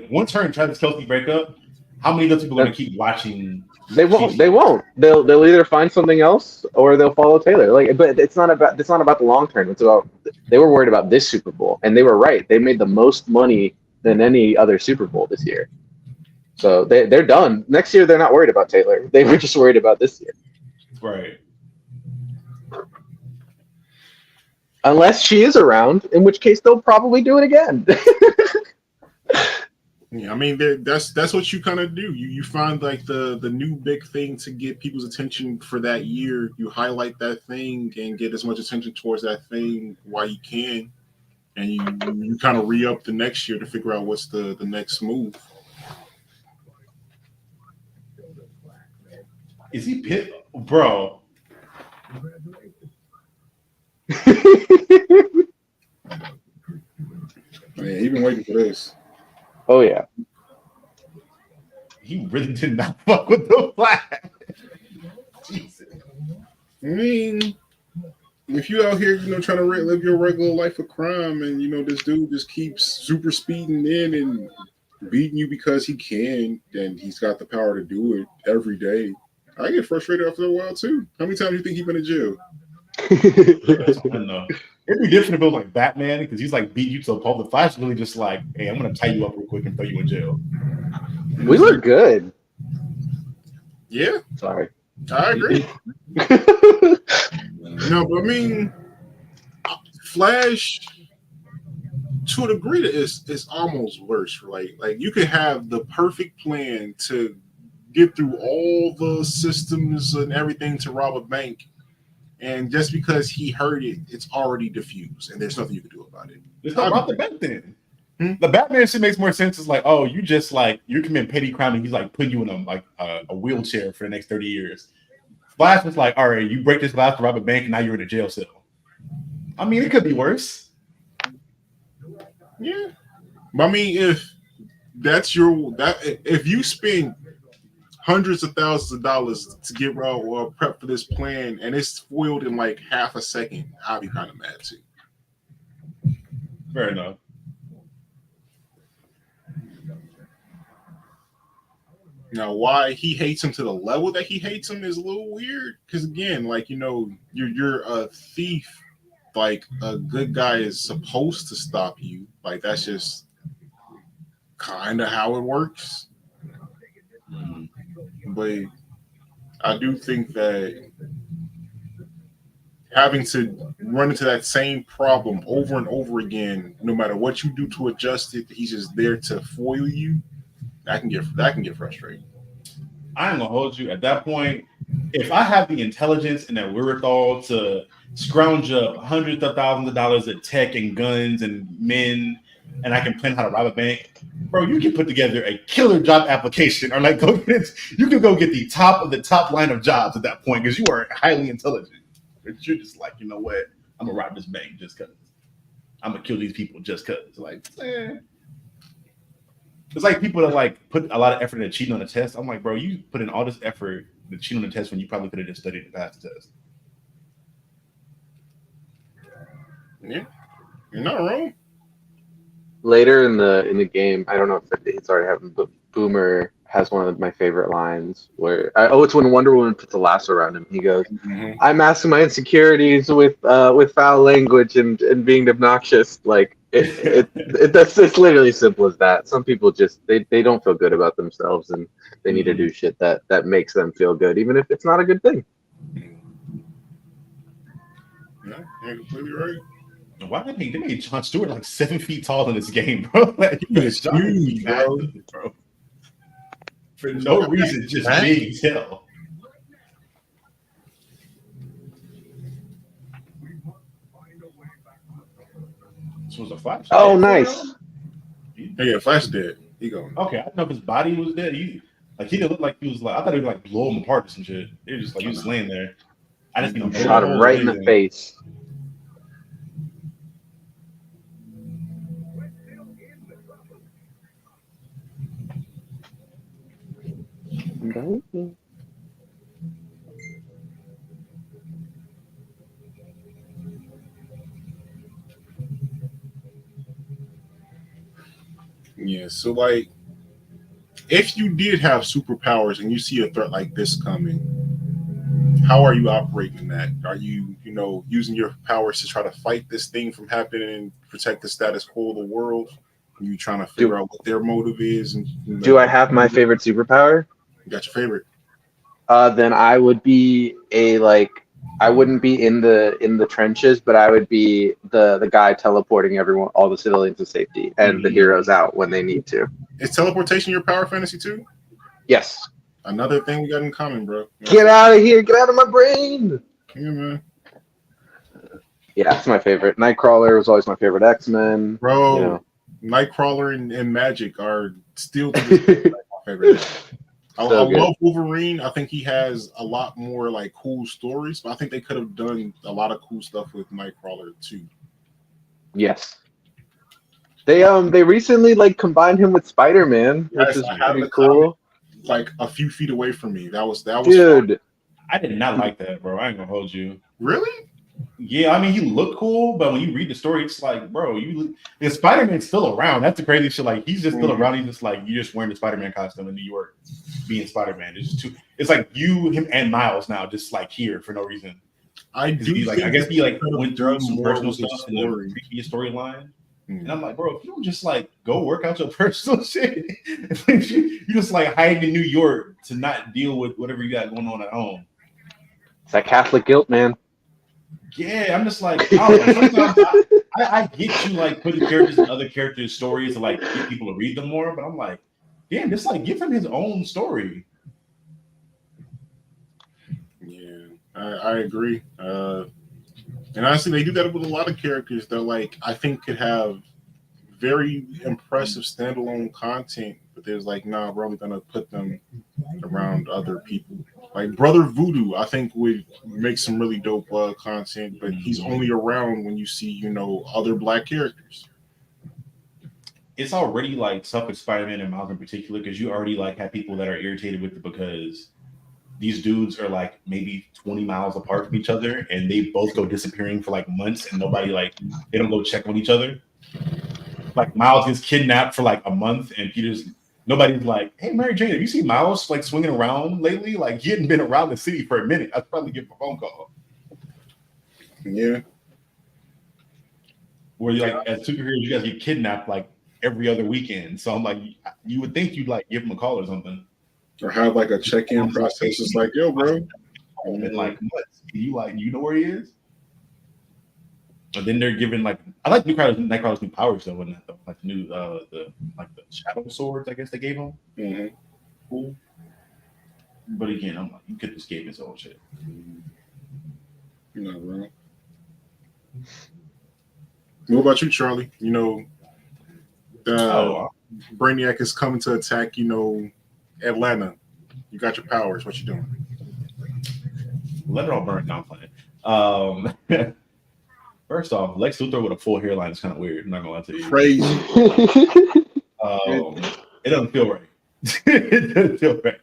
once her and Travis Kelce break up, how many other people are going to keep watching? They won't. They'll either find something else or they'll follow Taylor. But it's not about the long term. It's about they were worried about this Super Bowl, and they were right. They made the most money than any other Super Bowl this year. So they're done. Next year they're not worried about Taylor. They were just worried about this year. Right. Unless she is around, in which case they'll probably do it again. Yeah, I mean that's what you kind of do. You find like the new big thing to get people's attention for that year. You highlight that thing and get as much attention towards that thing while you can, and you kind of re-up the next year to figure out what's the next move. Is he pit, bro? Man, he been waiting for this. Oh yeah. He really did not fuck with the flag. Jesus. I mean, if you out here, trying to live your regular life of crime, and this dude just keeps super speeding in and beating you because he can, then he's got the power to do it every day. I get frustrated after a while too. How many times do you think he's been in jail? It'd be different if it was like Batman because he's like beat you to a pulp. The Flash is really just like, hey, I'm gonna tie you up real quick and throw you in jail. We look good. Yeah. Sorry. I agree. No, but I mean, Flash to a degree is almost worse. Like you could have the perfect plan to get through all the systems and everything to rob a bank. And just because he heard it, it's already diffused, and there's nothing you can do about it. It's not about the bank then. The Batman shit makes more sense. It's like, oh, you're committing petty crime, and he's like putting you in a wheelchair for the next 30 years. Flash was like, all right, you break this glass to rob a bank, and now you're in a jail cell. I mean, it could be worse. Yeah, but I mean, if you spend hundreds of thousands of dollars to get real or prep for this plan and it's foiled in like half a second, I'll be kind of mad too. Fair enough. Now, why he hates him to the level that he hates him is a little weird. Because again, like you're a thief. Like a good guy is supposed to stop you. Like that's just kind of how it works. But I do think that having to run into that same problem over and over again, no matter what you do to adjust it, he's just there to foil you. That can get frustrating. I ain't gonna hold you. At that point, if I have the intelligence and that wherewithal to scrounge up hundreds of thousands of dollars of tech and guns and men, and I can plan how to rob a bank, bro, you can put together a killer job application, or like you can go get the top of the top line of jobs at that point because you are highly intelligent. But you're just like, you know what? I'm gonna rob this bank just because. I'm gonna kill these people just because. Like, it's like people that like put a lot of effort into cheating on a test. I'm like, bro, you put in all this effort to cheat on the test when you probably could have just studied to pass the test. Yeah, you're not wrong. Later in the game, I don't know if it's already happened, but Boomer has one of my favorite lines where it's when Wonder Woman puts a lasso around him. He goes, "I'm masking my insecurities with foul language and being obnoxious." Like it's literally as simple as that. Some people just they don't feel good about themselves and they need to do shit that makes them feel good, even if it's not a good thing. Yeah, you're completely right. Why did they made Jon Stewart like 7 feet tall in this game, bro? Like He is huge, bro. For no reason, just big as hell. This was a Flash. Oh, nice. Yeah, Flash dead. He going. Okay, I don't know if his body was dead. He didn't look like he was like. I thought he would like blow him apart or some shit. They were just like he was laying there. I just shot him right in the face. Yeah, so like, if you did have superpowers and you see a threat like this coming, how are you operating in that? Are you, using your powers to try to fight this thing from happening and protect the status quo of the world? Are you trying to figure out what their motive is? And do I have my favorite superpower? You got your favorite? Then I would be I wouldn't be in the trenches, but I would be the guy teleporting all the civilians to safety and the heroes out when they need to. Is teleportation your power fantasy too? Yes. Another thing we got in common, bro. Get out of here! Get out of my brain! Yeah, man. Yeah, that's my favorite. Nightcrawler was always my favorite X-Men. Bro, Nightcrawler and Magic are still to this day my favorite. I love Wolverine. I think he has a lot more like cool stories, but I think they could have done a lot of cool stuff with Nightcrawler too. Yes. They recently combined him with Spider-Man, which is pretty cool. Like a few feet away from me. That was dude. Fun. I did not like that, bro. I ain't gonna hold you. Really? Yeah, I mean he looked cool, but when you read the story, it's like, bro, the Spider-Man's still around. That's the crazy shit. Like he's just still around. He's just like you're just wearing the Spider-Man costume in New York, being Spider-Man. It's just too. It's like you, him, and Miles now, just like here for no reason. I guess he went through some personal stuff in the previous storyline. And I'm like, bro, if you don't just go work out your personal shit, you just hiding in New York to not deal with whatever you got going on at home. It's that Catholic guilt, man. Yeah, I'm just like, I don't know. Sometimes I get you putting characters in other characters' stories to get people to read them more, but I'm like, damn, just give him his own story. Yeah, I agree. And honestly, they do that with a lot of characters that I think could have very impressive standalone content, but there's nah, we're only gonna put them around other people. Like Brother Voodoo, I think would make some really dope content, but he's only around when you see, other black characters. It's already like self-experimenting in Miles in particular because you already like have people that are irritated with it because these dudes are like maybe 20 miles apart from each other and they both go disappearing for like months and nobody like they don't go check on each other. Like Miles gets kidnapped for like a month and nobody's like, hey Mary Jane, have you seen Miles like swinging around lately? Like he hadn't been around the city for a minute. I'd probably give him a phone call. Yeah. Where you like as superheroes, you guys get kidnapped like every other weekend. So I'm like, you would think you'd like give him a call or something. Or have like a check-in process. It's like, yo, bro. And like months. You know where he is? And then they're giving like I like Nightcrawler's new powers though, and like the new the shadow swords, I guess they gave him. Mm-hmm. Cool. But again, I'm like, you could just gave his old shit. You're not wrong. What about you, Charlie? Brainiac is coming to attack, Atlanta. You got your powers. What you doing? Let it all burn down playing. First off, Lex Luthor with a full hairline is kind of weird. I'm not gonna lie to you. Crazy. It doesn't feel right. It doesn't feel right.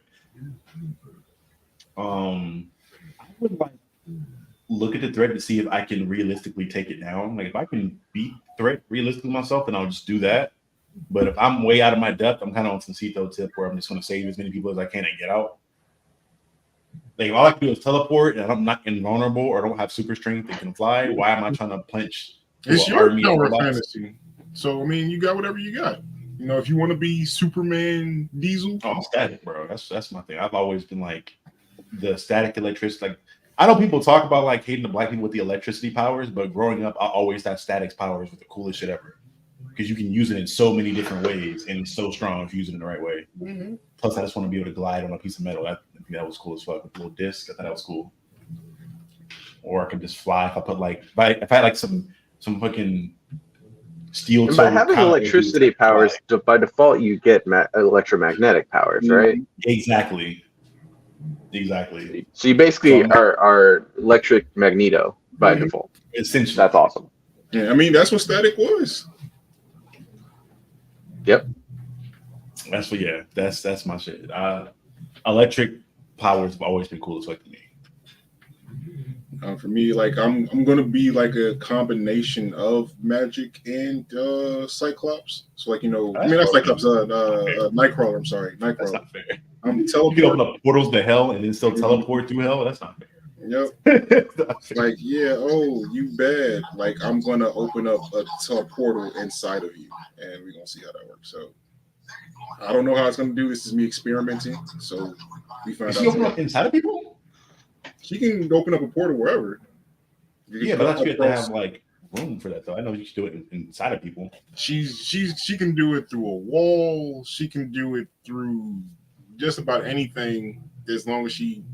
I would like look at the threat to see if I can realistically take it down. Like if I can beat the threat realistically myself, then I'll just do that. But if I'm way out of my depth, I'm kind of on some Cito tip where I'm just going to save as many people as I can and get out. Like if all I can do is teleport and I'm not invulnerable or don't have super strength and can fly, why am I trying to punch? It's your power fantasy. So I mean, you got whatever you got. If you want to be Superman Diesel, I'm static, bro. That's my thing. I've always been like the static electricity. Like I know people talk about like hating the black people with the electricity powers, but growing up, I always had static powers with the coolest shit ever. Because you can use it in so many different ways, and it's so strong if you use it in the right way. Mm-hmm. Plus, I just want to be able to glide on a piece of metal. I think that was cool as fuck with a little disc. I thought that was cool. Or I could just fly if I put like if I had like some fucking steel. And by having electricity powers, by default, you get electromagnetic powers, right? Exactly. So you basically are electric Magneto by default. Essentially, that's awesome. Yeah, I mean that's what static was. Yep. That's my shit. Electric powers have always been cool as fuck to me. For me, like I'm gonna be like a combination of magic and Cyclops. So like not Cyclops, Nightcrawler. I'm sorry, Nightcrawler. That's not fair. I'm teleporting. You can open up portals to hell and then still teleport through hell. That's not fair. Yep. Like you bad. Like I'm gonna open up a portal inside of you, and we're gonna see how that works. So I don't know how it's gonna do. This is me experimenting. So we find out. She open up inside of people? She can open up a portal wherever. Yeah, but that's you have to have like room for that though. I know you can do it inside of people. She can do it through a wall. She can do it through just about anything as long as she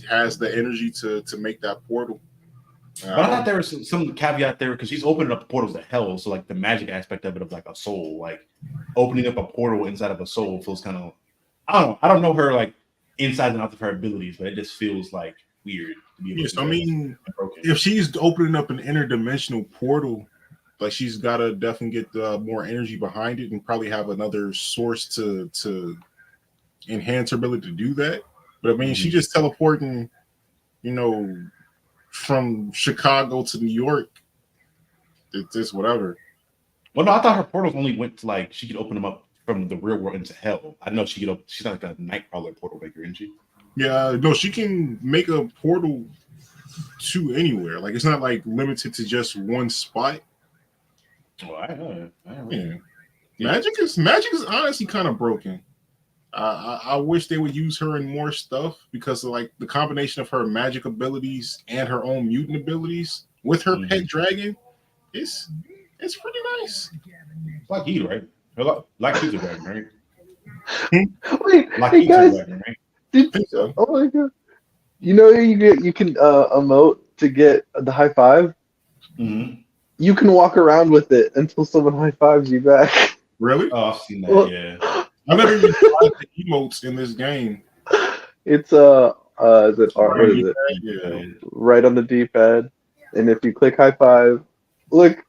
has the energy to make that portal. But I thought there was some caveat there because she's opening up portals to hell. So like the magic aspect of it of like a soul, like opening up a portal inside of a soul feels kind of I don't know her like inside and out of her abilities, but it just feels like weird to be able yes, to I mean if she's opening up an interdimensional portal, like she's gotta definitely get more energy behind it and probably have another source to enhance her ability to do that. But I mean, she just teleporting, from Chicago to New York. It's just whatever. Well, no, I thought her portals only went to like she could open them up from the real world into hell. I know she's not like a Nightcrawler portal maker, isn't she? Yeah, no, she can make a portal to anywhere. Like it's not like limited to just one spot. Well, I know. Yeah. Magic is honestly kind of broken. I wish they would use her in more stuff because of like the combination of her magic abilities and her own mutant abilities with her pet dragon, it's pretty nice. Like Heat, right? Like Heat's a dragon, right? Wait, like hey guys, dragon, right? Oh my god! You can emote to get the high five. Mm-hmm. You can walk around with it until someone high fives you back. Really? Oh, I've seen that. Yeah. I've never even tried the emotes in this game. It's Is it R? What is it? Yeah. Right on the D-pad. And if you click high five, look.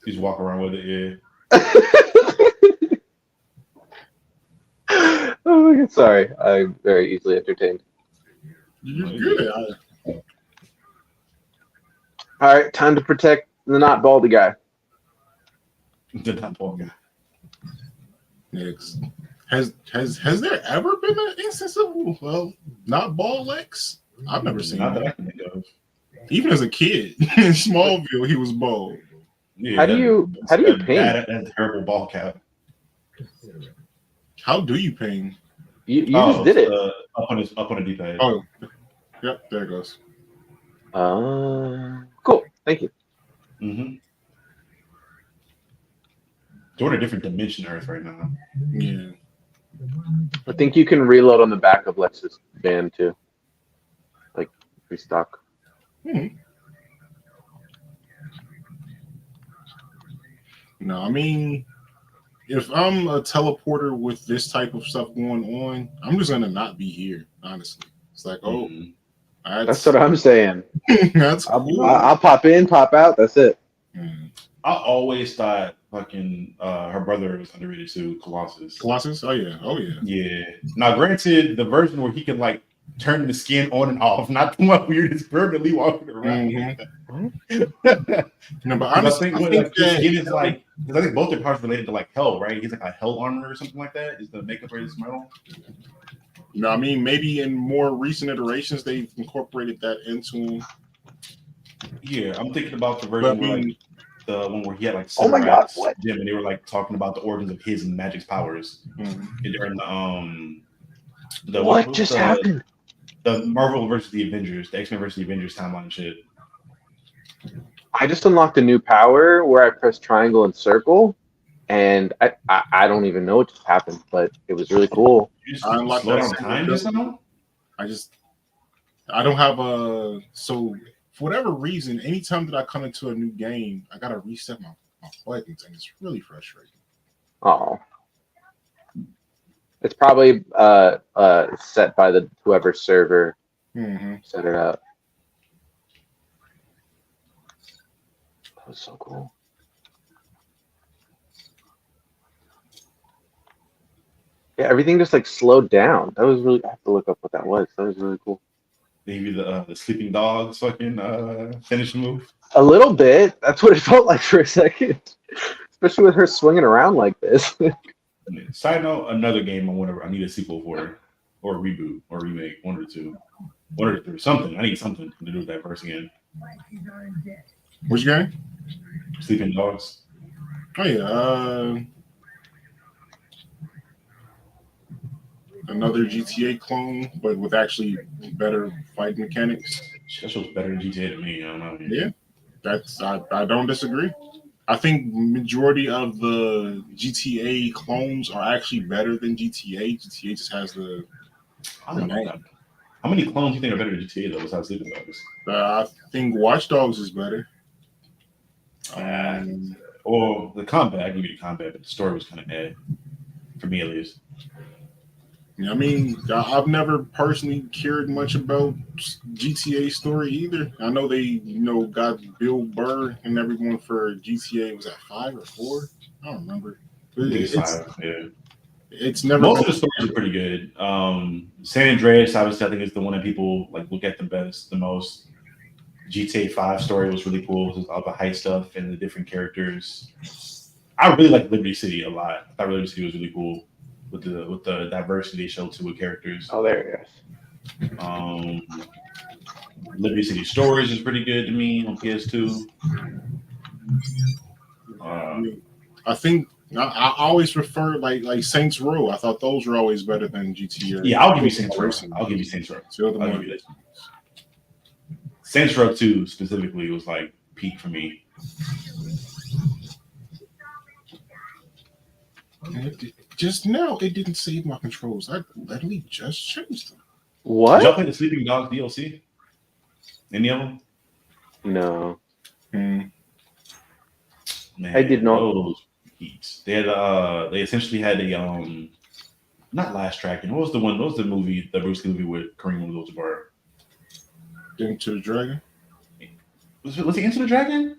He's walking around with it. Yeah. Oh my God, sorry, I'm very easily entertained. You're good. All right, time to protect the not baldy guy. The top ball guy. Next. Has there ever been an instance of not ball legs? I've never seen Not that I that. can think of. Even as a kid in Smallville, he was bald. Yeah, How do you ping? That's a terrible ball cap. How do you ping? You just did it. Up on the D-pad. Oh, yep, there it goes. Cool. Thank you. Mm-hmm. We're in a different dimension Earth right now. Yeah. I think you can reload on the back of Lex's band too, like restock. No, I mean, if I'm a teleporter with this type of stuff going on, I'm just gonna not be here. Honestly, it's like, That's what I'm saying. that's cool. I'll pop in, pop out. That's it. I always thought fucking her brother was underrated too, Colossus. Colossus? Oh yeah. Yeah. Now, granted, the version where he can like turn the skin on and off, not the one where you're just permanently walking around. No, but honestly, I think the skin is like, because I think both their powers related to like hell, right? He's like a hell armor or something like that. Is the makeup rated metal? No, I mean maybe in more recent iterations they've incorporated that into him. Yeah, I'm thinking about the version where like the one where he had like Oh my God, what? Jim, and they were like talking about the origins of his and Magic's powers. During the What just happened? The Marvel versus the Avengers, the X-Men versus the Avengers timeline and shit. I just unlocked a new power where I press triangle and circle, and I don't even know what just happened, but it was really cool. You just I unlocked slow that down same time just now? I don't have a so for whatever reason, anytime that I come into a new game, I gotta reset my buttons, and it's really frustrating. Oh, it's probably set by the whoever server set it up. That was so cool. Yeah, everything just like slowed down. That was really. I have to look up what that was. That was really cool. Maybe the sleeping dogs fucking finish move. A little bit. That's what it felt like for a second, especially with her swinging around like this. Side note: another game I need a sequel for, or a reboot, or a remake, one or two, something. I need something to do with that first again. Which game? Sleeping Dogs. Oh yeah. Another GTA clone, but with actually better fight mechanics. That show's better than GTA to me. I don't know. Yeah, I don't disagree. I think majority of the GTA clones are actually better than GTA. GTA just has the name. How many clones do you think are better than GTA though, besides Sleeping Dogs? I think Watch Dogs is better. Or the combat, I can give you the combat, but the story was kind of for me at least. I mean, I've never personally cared much about GTA story either. I know they, got Bill Burr and everyone for GTA. Was that 5 or 4? I don't remember. It's 5. Yeah. It's never. Most of the stories are pretty good. San Andreas, obviously, I think is the one that people like look at the most. GTA 5 story was really cool. It was all the high stuff and the different characters. I really like Liberty City a lot. I thought Liberty City was really cool with the diversity they showed to with characters. Oh, there it is. Liberty City Stories is pretty good to me on PS2. I think I always prefer like Saints Row. I thought those were always better than GTA. Yeah, I'll give you Saints Row. Saints Row 2 specifically was like peak for me. Just now, it didn't save my controls. I literally just changed them. What? Did y'all play the Sleeping Dogs DLC? Any of them? No. Man, I did not. Those heats. They had they essentially had a not Last Dragon. What was the one? What was the movie? The Bruce Lee movie with Kareem Abdul-Jabbar? Into the Dragon. Was he Into the Dragon?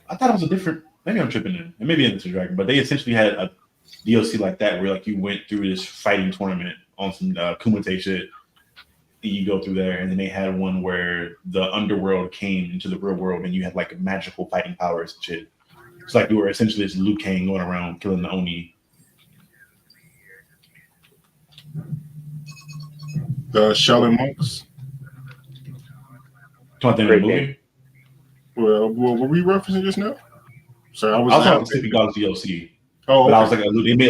I thought it was a different. Maybe I'm tripping in. It may be Into the Dragon, but they essentially had a DLC like that where like you went through this fighting tournament on some Kumite shit. You go through there, and then they had one where the underworld came into the real world, and you had like magical fighting powers and shit. It's like you were essentially this Liu Kang going around killing the Oni. The Shaolin Monks. Talking about the Great movie. Well, were we referencing just now? Sorry, I I was talking about Sleeping Dogs DLC, Oh, but okay. I was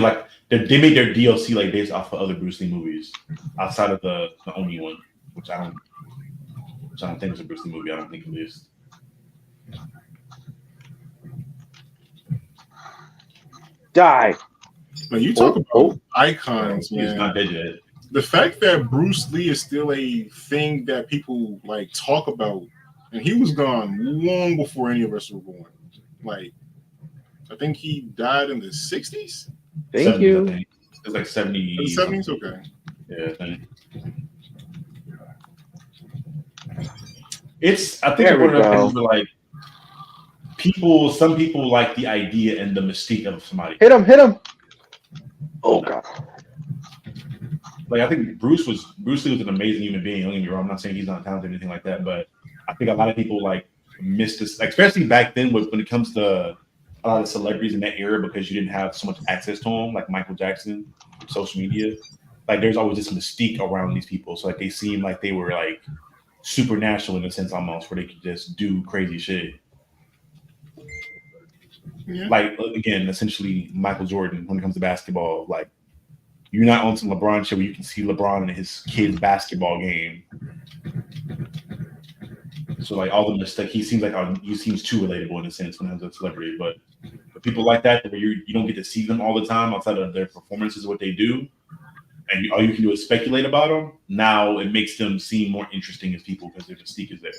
like, they made their DLC like based off of other Bruce Lee movies outside of the Oni one, which I don't think is a Bruce Lee movie. I don't think at least. Die. When you talk about Oh. icons, He's man, not dead yet. the fact that Bruce Lee is still a thing that people like talk about, and he was gone long before any of us were born. Like, I think he died in the 60s? Thank 70s, you. I think. It's like 70. The 70s? Okay. Yeah, I think. I think There we one of the go. things where like some people like the idea and the mystique of somebody. Hit him. Oh god. Like I think Bruce Lee was an amazing human being. Don't get me wrong. I'm not saying he's not talented or anything like that, but I think a lot of people like miss this, like, especially back then when it comes to a lot of celebrities in that era, because you didn't have so much access to them, like Michael Jackson, social media. Like there's always this mystique around these people, so like they seem like they were like supernatural in a sense almost, where they could just do crazy shit. Yeah. Like again, essentially Michael Jordan when it comes to basketball, like you're not on some LeBron shit where you can see LeBron in his kid's basketball game. So like all the mistakes, he seems too relatable in a sense when it comes to celebrity. But people like that, where you don't get to see them all the time outside of their performances, what they do, and all you can do is speculate about them. Now it makes them seem more interesting as people because their mystique is there.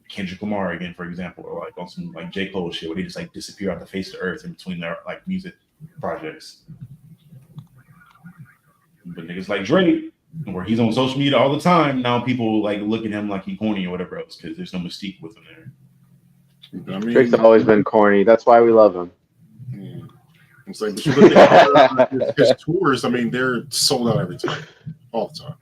Kendrick Lamar again, for example, or like on some like J. Cole shit where they just like disappear off the face of the earth in between their like music projects. But niggas like Drake, where he's on social media all the time, now people like look at him like he corny or whatever else because there's no mystique with him there. I mean, Drake's always been corny. That's why we love him. yeah. It's like, but you look at his tours, I mean, they're sold out every time, all the time.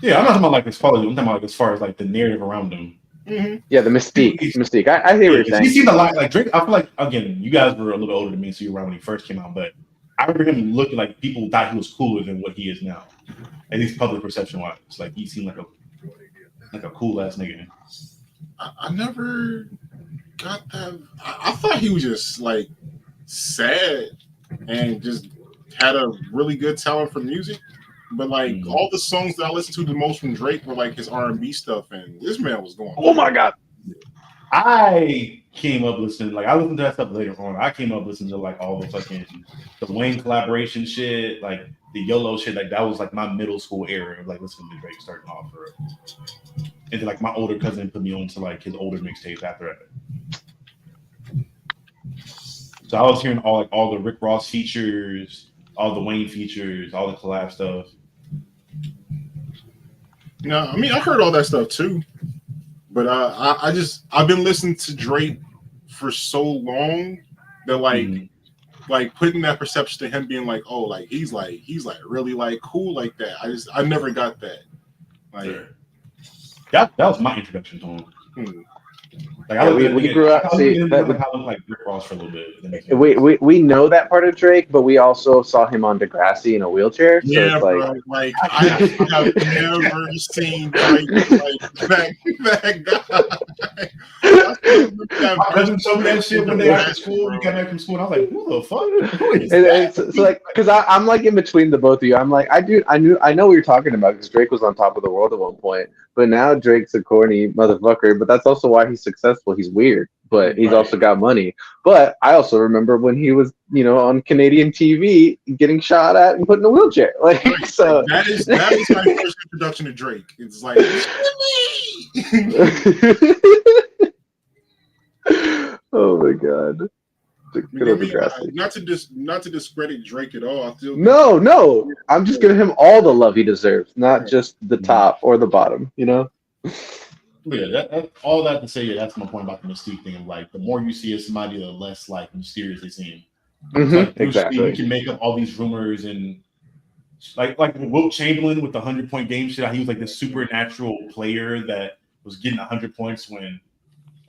Yeah, I'm not talking about like as far as I'm talking about like as far as like the narrative around him. Mm-hmm. Yeah, the mystique. I hear what you're saying. He seemed a lot like Drake. I feel like again, you guys were a little older than me, so you were around when he first came out. But I remember him looking like people thought he was cooler than what he is now, at least public perception wise. Like he seemed like a cool ass nigga. I never got that. I thought he was just like sad and just had a really good talent for music. But like all the songs that I listened to the most from Drake were like his R&B stuff, and this man was going. Oh my god! I came up listening, like I listened to that stuff later on. I came up listening to like all the fucking the Wayne collaboration shit, like the YOLO shit. Like that was like my middle school era of like listening to Drake starting off for it. And then like my older cousin put me on to like his older mixtapes after that. So I was hearing all the Rick Ross features, all the Wayne features, all the collab stuff. No, I mean I heard all that stuff too, but I've been listening to Drake for so long that like putting that perception to him being like, oh, like he's really like cool like that. I never got that. Like that was my introduction to him. Like we grew up. See, I looked like Rick Ross for a little bit. We know that part of Drake, but we also saw him on Degrassi in a wheelchair. So yeah, it's bro. Like I have never seen Drake like that guy. My cousin told me that shit when they got to school. We got back from school, and I was like, "Who the fuck?" Who is that? It's like because I'm like in between the both of you. I'm like, I know what you're talking about because Drake was on top of the world at one point, but now Drake's a corny motherfucker. But that's also why he's successful. He's weird, but he's also got money. But I also remember when he was, on Canadian TV getting shot at and put in a wheelchair. Like so. That is my first introduction to Drake. It's like. Oh my god. Good old Degrassi. Not to discredit Drake at all. I feel No. I'm just giving him all the love he deserves, not just the top or the bottom. You know. Yeah, that all that to say, yeah, that's my point about the mystique thing. Of like, the more you see of somebody, the less like mysterious they seem. It's like usually you can make up all these rumors and like Wilt Chamberlain with the 100-point game shit. He was like this supernatural player that was getting 100 points when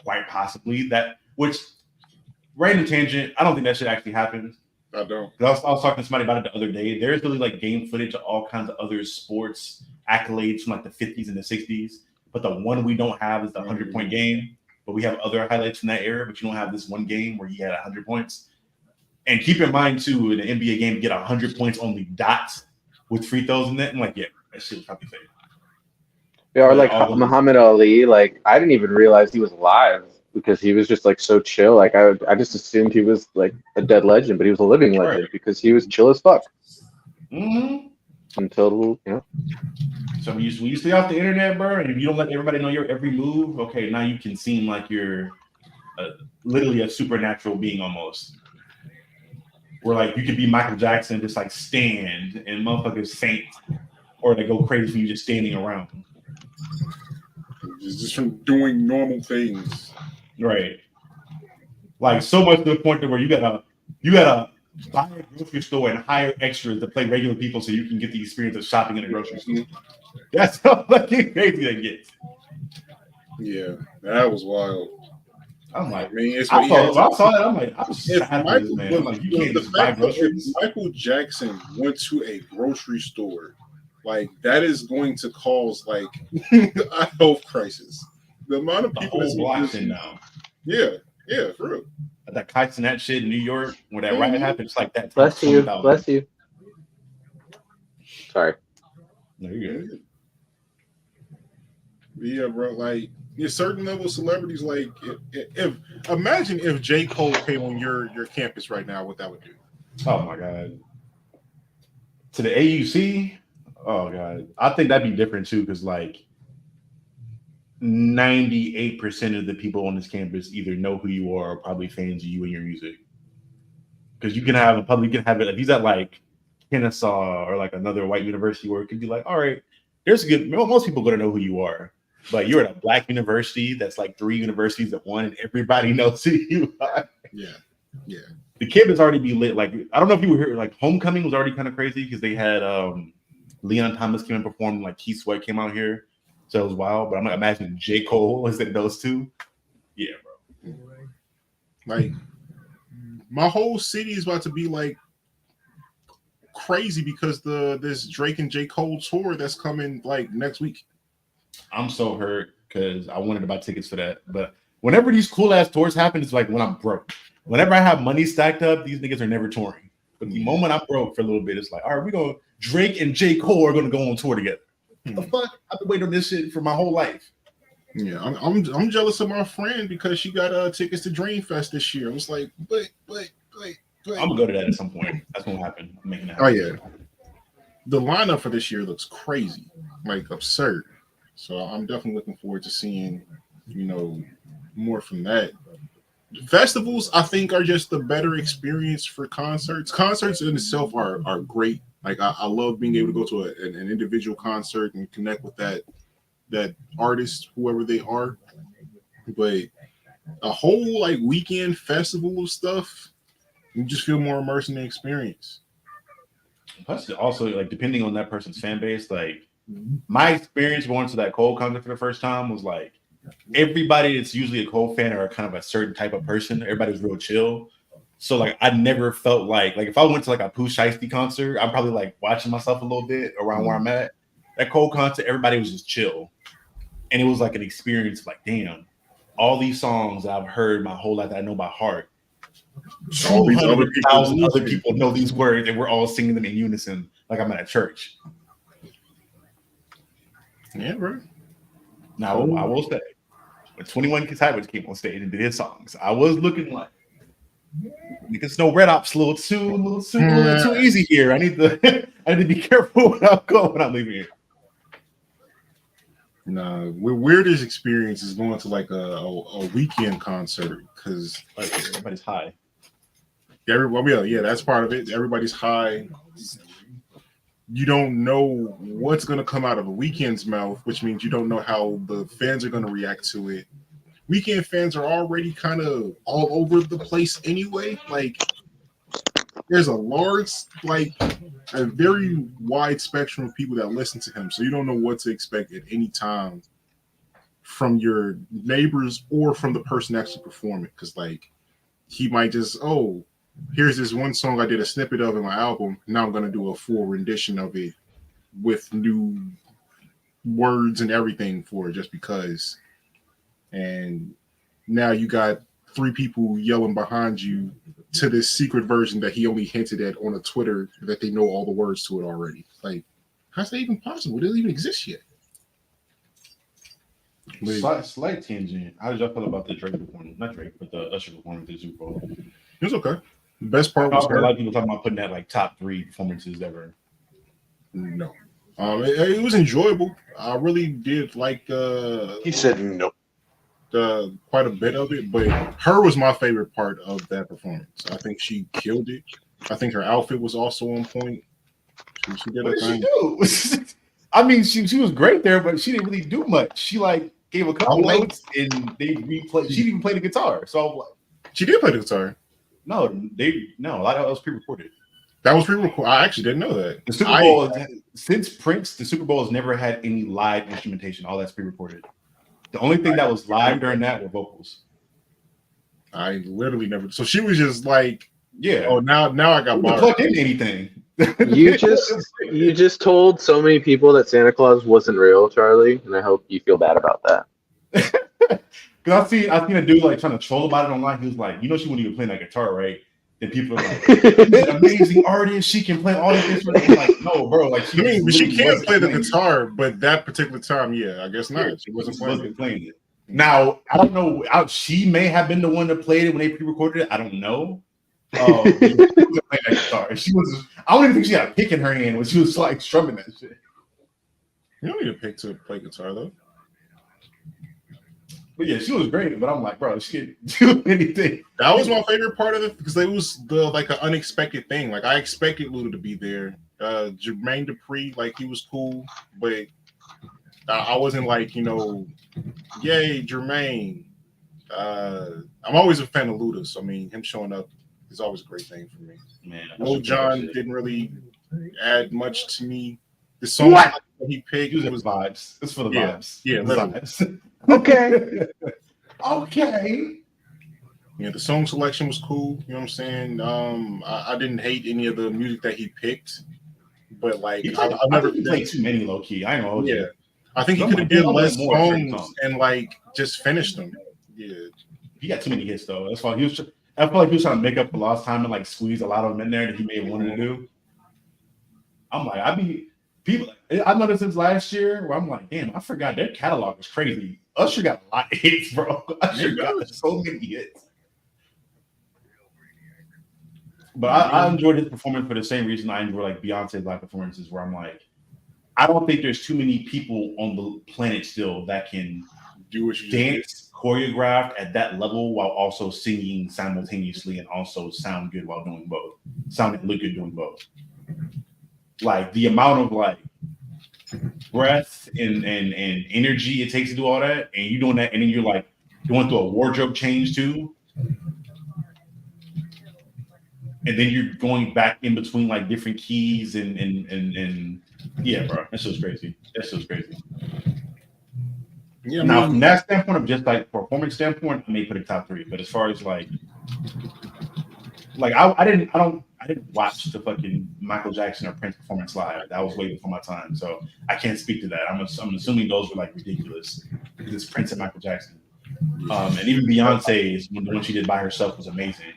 quite possibly that. Which, right in the tangent, I don't think that shit actually happened. I don't. I was talking to somebody about it the other day. There's really like game footage of all kinds of other sports accolades from like the 50s and the 60s. But the one we don't have is the 100-point game. But we have other highlights from that era, but you don't have this one game where he had 100 points. And keep in mind, too, in an NBA game, get 100 points only dots with free throws in it. I'm like, yeah, that shit was probably fake. Yeah, or like Muhammad Ali. Like, I didn't even realize he was alive because he was just like so chill. Like, I just assumed he was like a dead legend, but he was a living legend because he was chill as fuck. Mm-hmm. Until, you know. So when you stay off the internet, bro, and if you don't let everybody know your every move, okay, now you can seem like you're literally a supernatural being almost. Where like you could be Michael Jackson, just like stand and motherfuckers faint, or they go crazy from you just standing around. Just from doing normal things. Right. Like so much to the point where you gotta buy a grocery store and hire extras to play regular people so you can get the experience of shopping in a grocery store. That's how fucking crazy that gets. Yeah, that was wild. I'm like, I mean, I saw that. I'm like, I'm sad for this man. I'm like, you can't the just buy fact that groceries. Michael Jackson went to a grocery store, like that is going to cause like a health crisis. The amount of The people whole block's in now. Yeah, for real. That kites and that shit in New York, where that riot happened, it's like that. Bless you. Sorry. No, you're good. Yeah, bro. Like, certain level celebrities, like, if imagine if J. Cole came on your campus right now, what that would do. Oh my god. To the AUC, oh god, I think that'd be different too, because like 98% of the people on this campus either know who you are or probably fans of you and your music. Because you can have it if he's at like Kennesaw or like another white university where it could be like, all right, most people gonna know who you are. But you're at a black university that's like 3 universities at one, and everybody knows who you are. Yeah. The campus already be lit. Like, I don't know if you were here, like Homecoming was already kind of crazy because they had Leon Thomas came and performed, like Keith Sweat came out here. So it was wild. But I'm like imagining J. Cole instead of those two. Yeah, bro. Like, my whole city is about to be like crazy because this Drake and J. Cole tour that's coming like next week. I'm so hurt because I wanted to buy tickets for that. But whenever these cool ass tours happen, it's like when I'm broke. Whenever I have money stacked up, these niggas are never touring. But the moment I'm broke for a little bit, it's like, all right, Drake and J. Cole are gonna go on tour together. What the fuck? I've been waiting on this shit for my whole life. Yeah, I'm jealous of my friend because she got tickets to Dreamfest this year. I was like, but I'm gonna go to that at some point. That's gonna happen. I'm making that happen. Oh yeah, the lineup for this year looks crazy, like absurd. So I'm definitely looking forward to seeing, more from that. Festivals, I think, are just the better experience for concerts. Concerts in itself are great. Like I love being able to go to an individual concert and connect with that artist, whoever they are. But a whole like weekend festival of stuff, you just feel more immersed in the experience. Plus, also like depending on that person's fan base, like my experience going to that Cole concert for the first time was like everybody that's usually a Cole fan are kind of a certain type of person. Everybody was real chill. So like I never felt like if I went to like a Pooh Shiesty concert, I'm probably like watching myself a little bit around where I'm at. That Cole concert, everybody was just chill. And it was like an experience of like, damn, all these songs that I've heard my whole life that I know by heart. 200,000 other people know these words and we're all singing them in unison like I'm at a church. Yeah, bro. Now, I will say, when 21 Savage came on stage and did his songs, I was looking like, niggas know Red Ops a little too easy here. I need to be careful when I'm going when I'm leaving here. Nah, weirdest experience is going to like a weekend concert because like everybody's high. Yeah, that's part of it. Everybody's high. You don't know what's going to come out of a Weeknd's mouth, which means you don't know how the fans are going to react to it. Weeknd fans are already kind of all over the place anyway. Like, there's a very wide spectrum of people that listen to him, so you don't know what to expect at any time from your neighbors or from the person actually performing. Because like, he might just, oh, here's this one song I did a snippet of in my album. Now I'm gonna do a full rendition of it with new words and everything for it, just because. And now you got three people yelling behind you to this secret version that he only hinted at on a Twitter that they know all the words to it already. Like, how's that even possible? It doesn't even exist yet. Slight tangent. How did y'all feel about the Drake performance? Not Drake, but the Usher performance at the Super Bowl. It was okay. The best part I was heard a lot of people talking about putting that like top 3 performances ever. No. It was enjoyable. I really did like He said no. Quite a bit of it, but her was my favorite part of that performance. I think she killed it. I think her outfit was also on point. She did What a did thing. she do? I mean, she was great there, but she didn't really do much. She like gave a couple notes and they replayed. She didn't even play the guitar. So I'm like, she did play the guitar. No, a lot of that was pre-recorded. That was pre-recorded. I actually didn't know that. The Super Bowl since Prince, the Super Bowl has never had any live instrumentation. All that's pre-recorded. The only thing that was live during that were vocals. I literally never. So she was just like, yeah. Oh, now I got bars. Plug in anything. You just told so many people that Santa Claus wasn't real, Charlie, and I hope you feel bad about that. Because I seen a dude like trying to troll about it online. He was like, she wouldn't even play that guitar, right? Then people are like, she's an amazing artist. She can play all these instruments. I'm like, no, bro. Like she can't play the guitar, but that particular time, yeah, I guess not. She wasn't playing it. Now, I don't know. She may have been the one that played it when they pre-recorded it. I don't know. She wasn't playing that guitar. She was. I don't even think she had a pick in her hand when she was like strumming that shit. You don't need a pick to play guitar though. But yeah, she was great. But I'm like, bro, she didn't do anything. That was my favorite part of it because it was an unexpected thing. Like I expected Luda to be there. Jermaine Dupri, like he was cool, but I wasn't like, yay, Jermaine. I'm always a fan of Luda, so I mean, him showing up is always a great thing for me. Man, Lil Jon didn't really add much to me. The song that he picked was vibes. It's for the vibes. Yeah, vibes. Okay. Okay. Yeah, the song selection was cool. You know what I'm saying? I didn't hate any of the music that he picked, but like I never played too many low key. I know. Yeah, I think he could have did less songs and like just finished them. Yeah, he got too many hits though. That's why I feel like he was trying to make up for lost time and like squeeze a lot of them in there that he may have wanted to do. I'm like, I noticed this last year where I'm like, damn, I forgot their catalog was crazy. Usher got a lot of hits, bro. Usher got so many hits. But I enjoyed his performance for the same reason I enjoy like Beyonce's live performances, where I'm like, I don't think there's too many people on the planet still that can do what you dance choreographed at that level while also singing simultaneously and also sound good while doing both. Sound and look good doing both. Like the amount of like breath and energy it takes to do all that, and you doing that, and then you're like going through a wardrobe change too. And then you're going back in between like different keys and yeah, bro, that's just crazy. Yeah, now from that standpoint of just like performance standpoint, I may put it top 3. But as far as like I didn't watch the fucking Michael Jackson or Prince performance live. That was way before my time, so I can't speak to that. I'm assuming those were like ridiculous because it's Prince and Michael Jackson. And even Beyonce's the one she did by herself was amazing.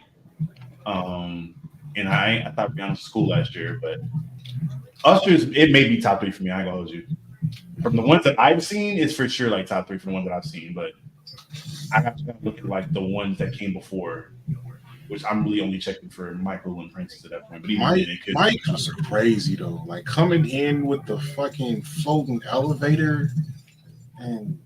And I thought Beyonce was cool last year, but Usher's it may be top 3 for me. I ain't gonna hold you. From the ones that I've seen, it's for sure like top 3 for the ones that I've seen. But I have to look at like the ones that came before, which I'm really only checking for Michael and Princess at that point. But even Mike was crazy though. Like coming in with the fucking floating elevator, and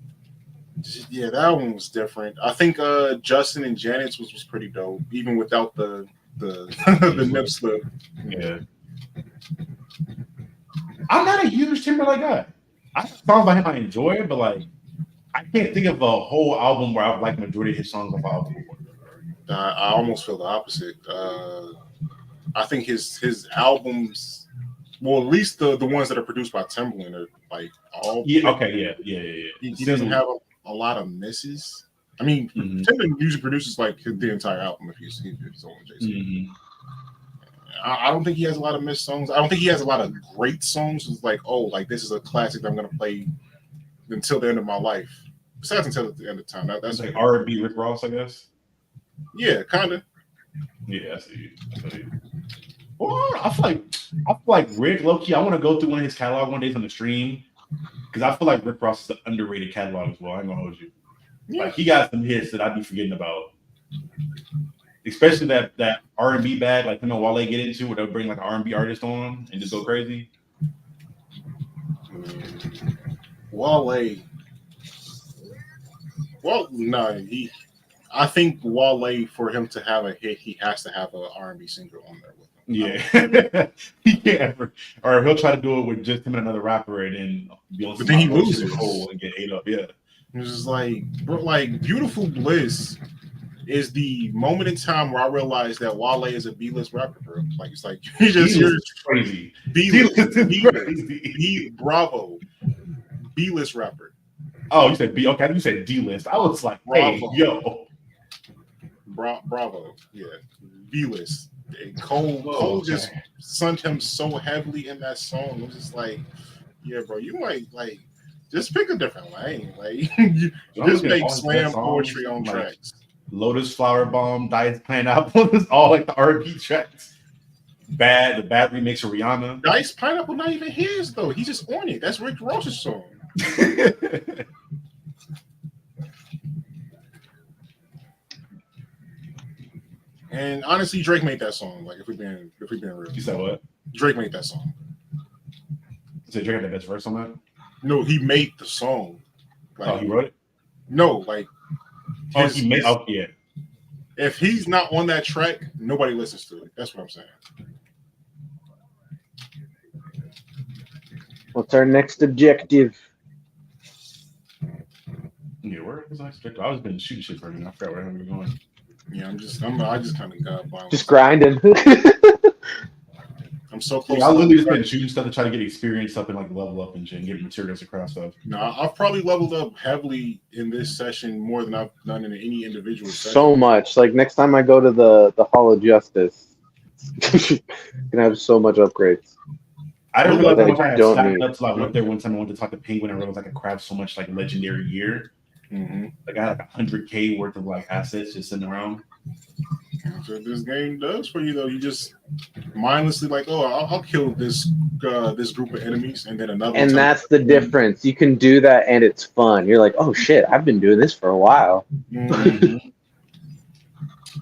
yeah, that one was different. I think Justin and Janet's was pretty dope, even without the the nip slip. Yeah. I'm not a huge Timberlake guy. I have songs by him I enjoy, but like I can't think of a whole album where I've liked the majority of his songs off album before. I almost feel the opposite. I think his albums, well, at least the ones that are produced by Timbaland are like all. Yeah. Okay. Yeah. He doesn't have a lot of misses. I mean, Timbaland usually produces like the entire album if he's on Jay-Z. I don't think he has a lot of missed songs. I don't think he has a lot of great songs. It's like, oh, like this is a classic that I'm gonna play until the end of my life. Besides until the end of time. That's like R&B Rick Ross, I guess. Yeah, kind of. Yeah, I see you. Well, I feel like Rick, low-key, I want to go through one of his catalog one day on the stream because I feel like Rick Ross is an underrated catalog as well. I ain't gonna hold you. Yeah. Like he got some hits that I'd be forgetting about. Especially that R&B bag, like him and Wale get into, where they'll bring like an R&B artist on and just go crazy. Wale. Well, no, I think Wale, for him to have a hit, he has to have an R&B singer on there with him. Yeah, he can't or he'll try to do it with just him and another rapper, and then be on. But then he loses and get ate up. Yeah, it's just like, bro, like Beautiful Bliss is the moment in time where I realized that Wale is a B-list rapper, bro. Like it's like you just hear crazy. B-list, Bravo, B-list rapper. Oh, you said B. Okay, you said D-list. I was like, Bravo. Hey, yo, Bravo, yeah, B-list. Cole just sunned him so heavily in that song. It was just like, yeah, bro, you might like just pick a different lane. Like you just make slam poetry on tracks. Lotus Flower Bomb, Dice Pineapple is all like the R&B tracks. The bad remix of Rihanna. Dice Pineapple not even his though. He's just on it. That's Rick Ross's song. And honestly, Drake made that song. Like if we being real. You said what? Drake made that song. So Drake had the best verse on that? No, he made the song. Like, he wrote it? No, like he made. Oh yeah. If he's not on that track, nobody listens to it. That's what I'm saying. What's our next objective? Yeah, where is my objective? I was been shooting shit for me. I forgot where I'm going. Yeah, I just kind of got by. Just grinding. I'm so close. Yeah, I literally just been shooting stuff to try to get experience up and like level up and shit and get materials across stuff. No, I've probably leveled up heavily in this session more than I've done in any individual session. So much. Like next time I go to the Hall of Justice, gonna have so much upgrades. I didn't realize how much I had stacked up till I went there one time. I went to talk to Penguin and realized I could craft so much like legendary gear. Mm-hmm. Like I had like 100K worth of like assets just sitting around. That's what this game does for you, though. You just mindlessly like, oh, I'll kill this group of enemies, and then another. And that's the difference. You can do that, and it's fun. You're like, oh shit, I've been doing this for a while. Mm-hmm.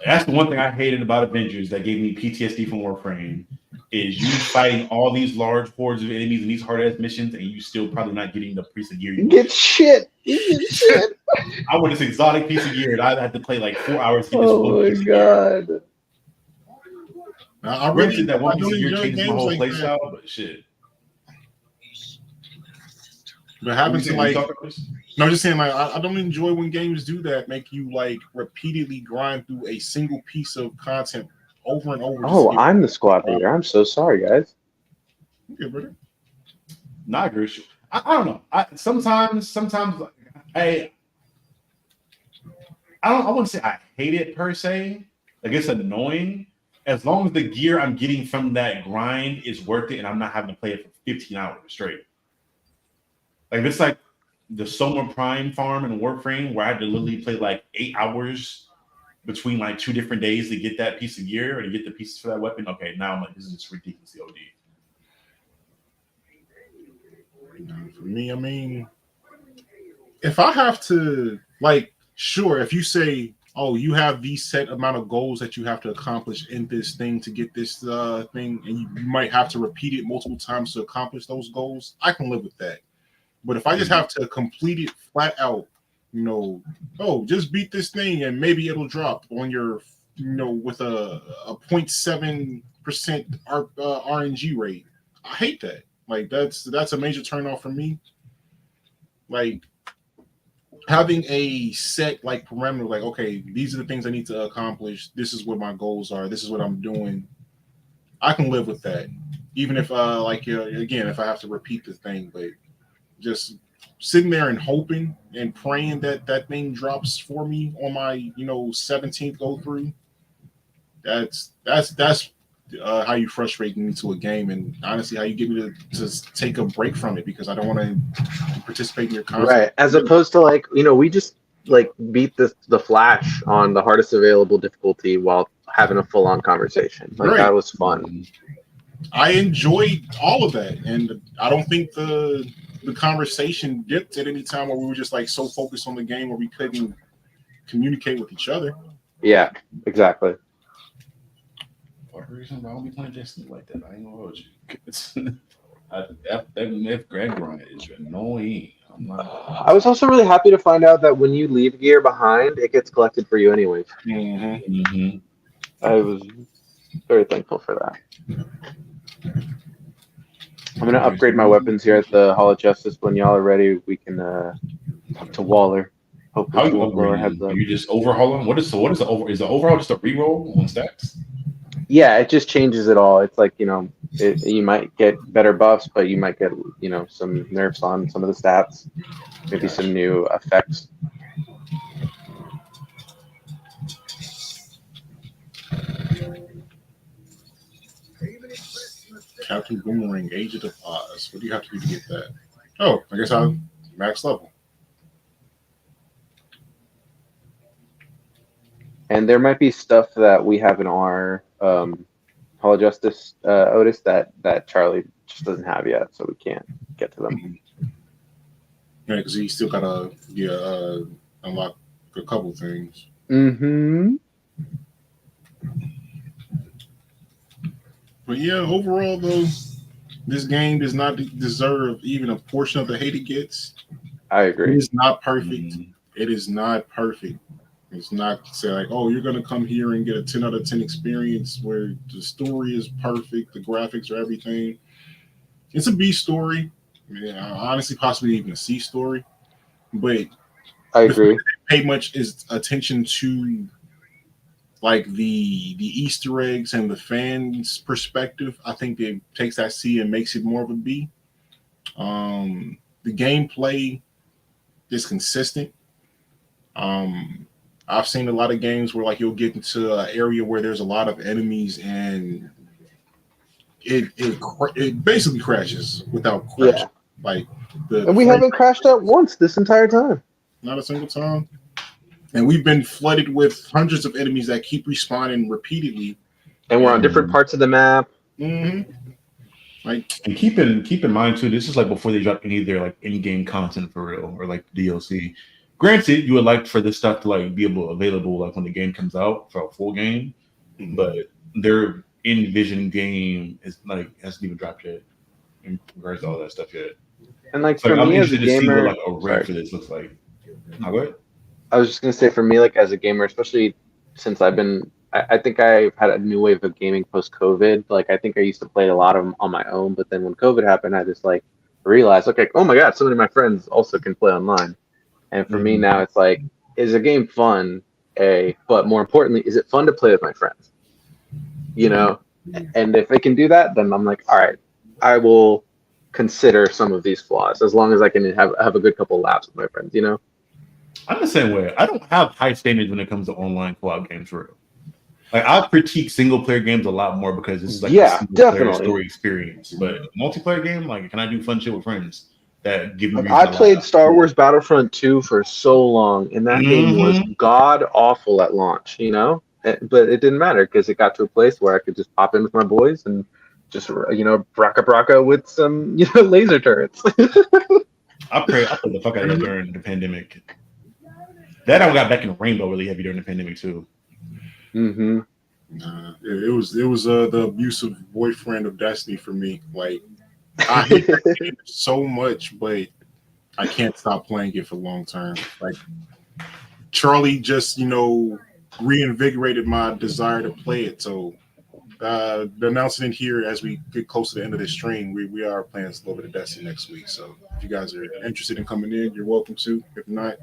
That's the one thing I hated about Avengers that gave me PTSD from Warframe. Is you fighting all these large hordes of enemies in these hard-ass missions, and you still probably not getting the piece of gear you get shit. You get shit. I want this exotic piece of gear, and I had to play like 4 hours to get this one piece of gear. I really that one piece of gear changes my whole play style, but shit. But having to like, no, just saying like, I don't enjoy when games do that, make you like repeatedly grind through a single piece of content over and over. Oh, I'm the squad leader. I'm so sorry, guys. Okay, brother. Nah, I agree. I don't know. Sometimes I wouldn't say I hate it per se. Like it's annoying. As long as the gear I'm getting from that grind is worth it and I'm not having to play it for 15 hours straight. Like it's like the Soma Prime farm and Warframe where I had to literally play like 8 hours between like 2 different days to get that piece of gear or to get the pieces for that weapon. Okay, now I'm like, this is just ridiculously OD. For me, I mean, if I have to, like, sure, if you say, oh, you have these set amount of goals that you have to accomplish in this thing to get this thing, and you might have to repeat it multiple times to accomplish those goals, I can live with that. But if I just have to complete it flat out, you know, oh, just beat this thing and maybe it'll drop on your with a 0.7% RNG rate. I hate that. Like that's a major turnoff for me. Like having a set like parameter, like okay, these are the things I need to accomplish. This is what my goals are. This is what I'm doing. I can live with that, even if again, if I have to repeat the thing, but just sitting there and hoping and praying that that thing drops for me on my 17th go through. That's how you frustrate me to a game, and honestly, how you get me to take a break from it because I don't want to participate in your content. Right. As opposed to like, we just like beat the Flash on the hardest available difficulty while having a full on conversation. Like Right. that was fun. I enjoyed all of that, and I don't think the conversation dipped at any time where we were just like so focused on the game where we couldn't communicate with each other. Yeah, exactly. For reason, I don't be playing Destiny like that. I ain't gonna hold you. That Greg run is annoying. I was also really happy to find out that when you leave gear behind, it gets collected for you anyways. Mm-hmm. I was very thankful for that. I'm gonna upgrade my weapons here at the Hall of Justice. When y'all are ready, we can talk to Waller. Hopefully, How she you won't blow her heads upgrading? up. You just overhauling? What is the over? Is the overhaul just a reroll on stacks? Yeah, it just changes it all. It's like you might get better buffs, but you might get some nerfs on some of the stats, maybe some new effects. Captain Boomerang, Agent of Oz. What do you have to do to get that? Oh, I guess I'm max level. And there might be stuff that we have in our Hall of Justice Otis that Charlie just doesn't have yet, so we can't get to them. Yeah, because he still gotta unlock a couple things. Mm-hmm. But yeah, overall though, this game does not deserve even a portion of the hate it gets. I It agree. is not perfect. It is not perfect. It's not say like, oh, you're gonna come here and get a 10 out of 10 experience where the story is perfect, the graphics are everything. It's a B story. Honestly, possibly even a C story. But I agree. pay much attention to like the Easter eggs and the fans' perspective. I think it takes that C and makes it more of a B. The gameplay is consistent. I've seen a lot of games where like you'll get into an area where there's a lot of enemies and it basically crashes without crashing. Yeah. Like And we haven't crashed out once this entire time. Not a single time. And we've been flooded with hundreds of enemies that keep respawning repeatedly. And we're on different parts of the map. Mm-hmm. Like, and keep in mind too, this is like before they drop any of their like in-game content for real or like DLC. Granted, you would like for this stuff to like be available like when the game comes out for a full game, but their in-vision game is like hasn't even dropped yet in regards to all that stuff yet. And like So for I'm me as a interested to see gamer, what like a rate for this looks like. Now, go ahead. I was just gonna say for me, like as a gamer, especially since I think I've had a new wave of gaming post-COVID. Like I think I used to play a lot of them on my own, but then when COVID happened, I just like realized, okay, oh my god, so many of my friends also can play online. And for me now, it's like, is a game fun? But more importantly, is it fun to play with my friends? And if it can do that, then I'm like, all right, I will consider some of these flaws as long as I can have a good couple laps with my friends. I'm the same way. I don't have high standards when it comes to online co-op games for real. Like I critique single player games a lot more because it's like a single player story experience. But multiplayer game, like can I do fun shit with friends that give me? I played Star Wars Battlefront 2 for so long, and that game was god awful at launch, but it didn't matter because it got to a place where I could just pop in with my boys and just braka with some laser turrets. I played the fuck out of that during the pandemic. That I got back in Rainbow really heavy during the pandemic too. Mm-hmm. It was the abusive boyfriend of Destiny for me. Like I hate that game so much, but I can't stop playing it for long term. Like Charlie just reinvigorated my desire to play it. So the announcement here as we get close to the end of this stream, we are playing a little bit of Destiny next week. So if you guys are interested in coming in, you're welcome to. If not,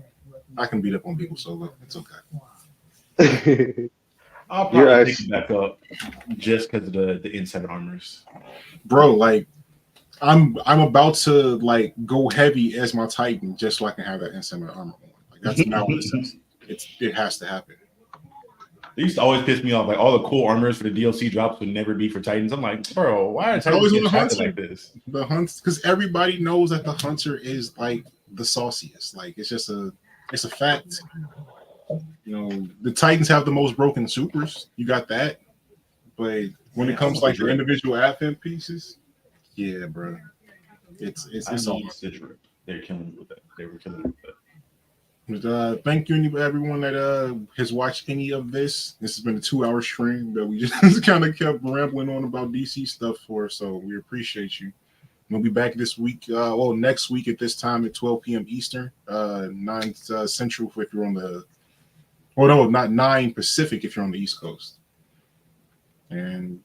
I can beat up on people solo. It's okay. I'll Your probably eyes. pick it back up just because of the N7 armors. Bro, like I'm about to like go heavy as my Titan just so I can have that N7 armor on. Like that's now a necessity. It has to happen. They used to always piss me off. Like all the cool armors for the DLC drops would never be for Titans. I'm like, bro, why are It's Titans always on getting the shafted hunter. like this? The hunts, because everybody knows that the hunter is like the sauciest. Like it's a fact. You know, the Titans have the most broken supers. You got that, but when it comes like to individual advent pieces, yeah, bro, it's all. Citrus. They're killing me with that. They were killing me with that. But, thank you everyone that has watched any of this. This has been a 2-hour stream that we just kind of kept rambling on about DC stuff for. So we appreciate you. We'll be back this week. Next week at this time at 12 p.m. Eastern, 9 Central if you're on the. Oh no, not 9 Pacific if you're on the East Coast. And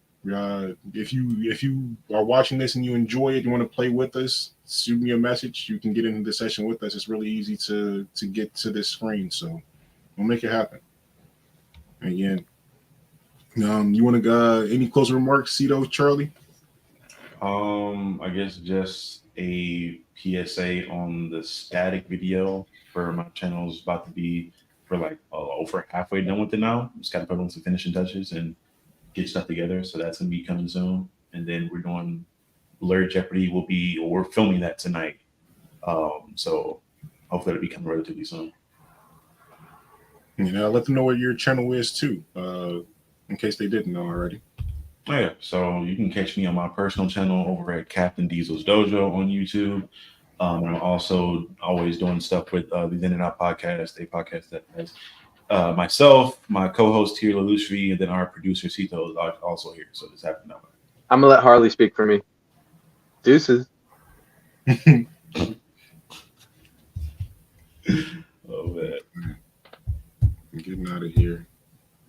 if you are watching this and you enjoy it, you want to play with us, shoot me a message. You can get into the session with us. It's really easy to get to this screen, so we'll make it happen. And again, you want to any closing remarks, Cito, Charlie? I guess just a PSA on the static video for my channel is about to be for like over halfway done with it now. Just got to put on some finishing touches and get stuff together. So that's gonna be coming soon. And then we're doing Blerd Jeopardy. We're filming that tonight. So hopefully it'll be coming relatively soon. Let them know what your channel is too, in case they didn't know already. Oh, yeah, so you can catch me on my personal channel over at Captain Diesel's Dojo on YouTube. And I'm also always doing stuff with the In and Out podcast, a podcast that has myself, my co-host here, Lelouche Vi, and then our producer, Cito, is also here. So this happened now. I'm going to let Harley speak for me. Deuces. Oh, man. I'm getting out of here.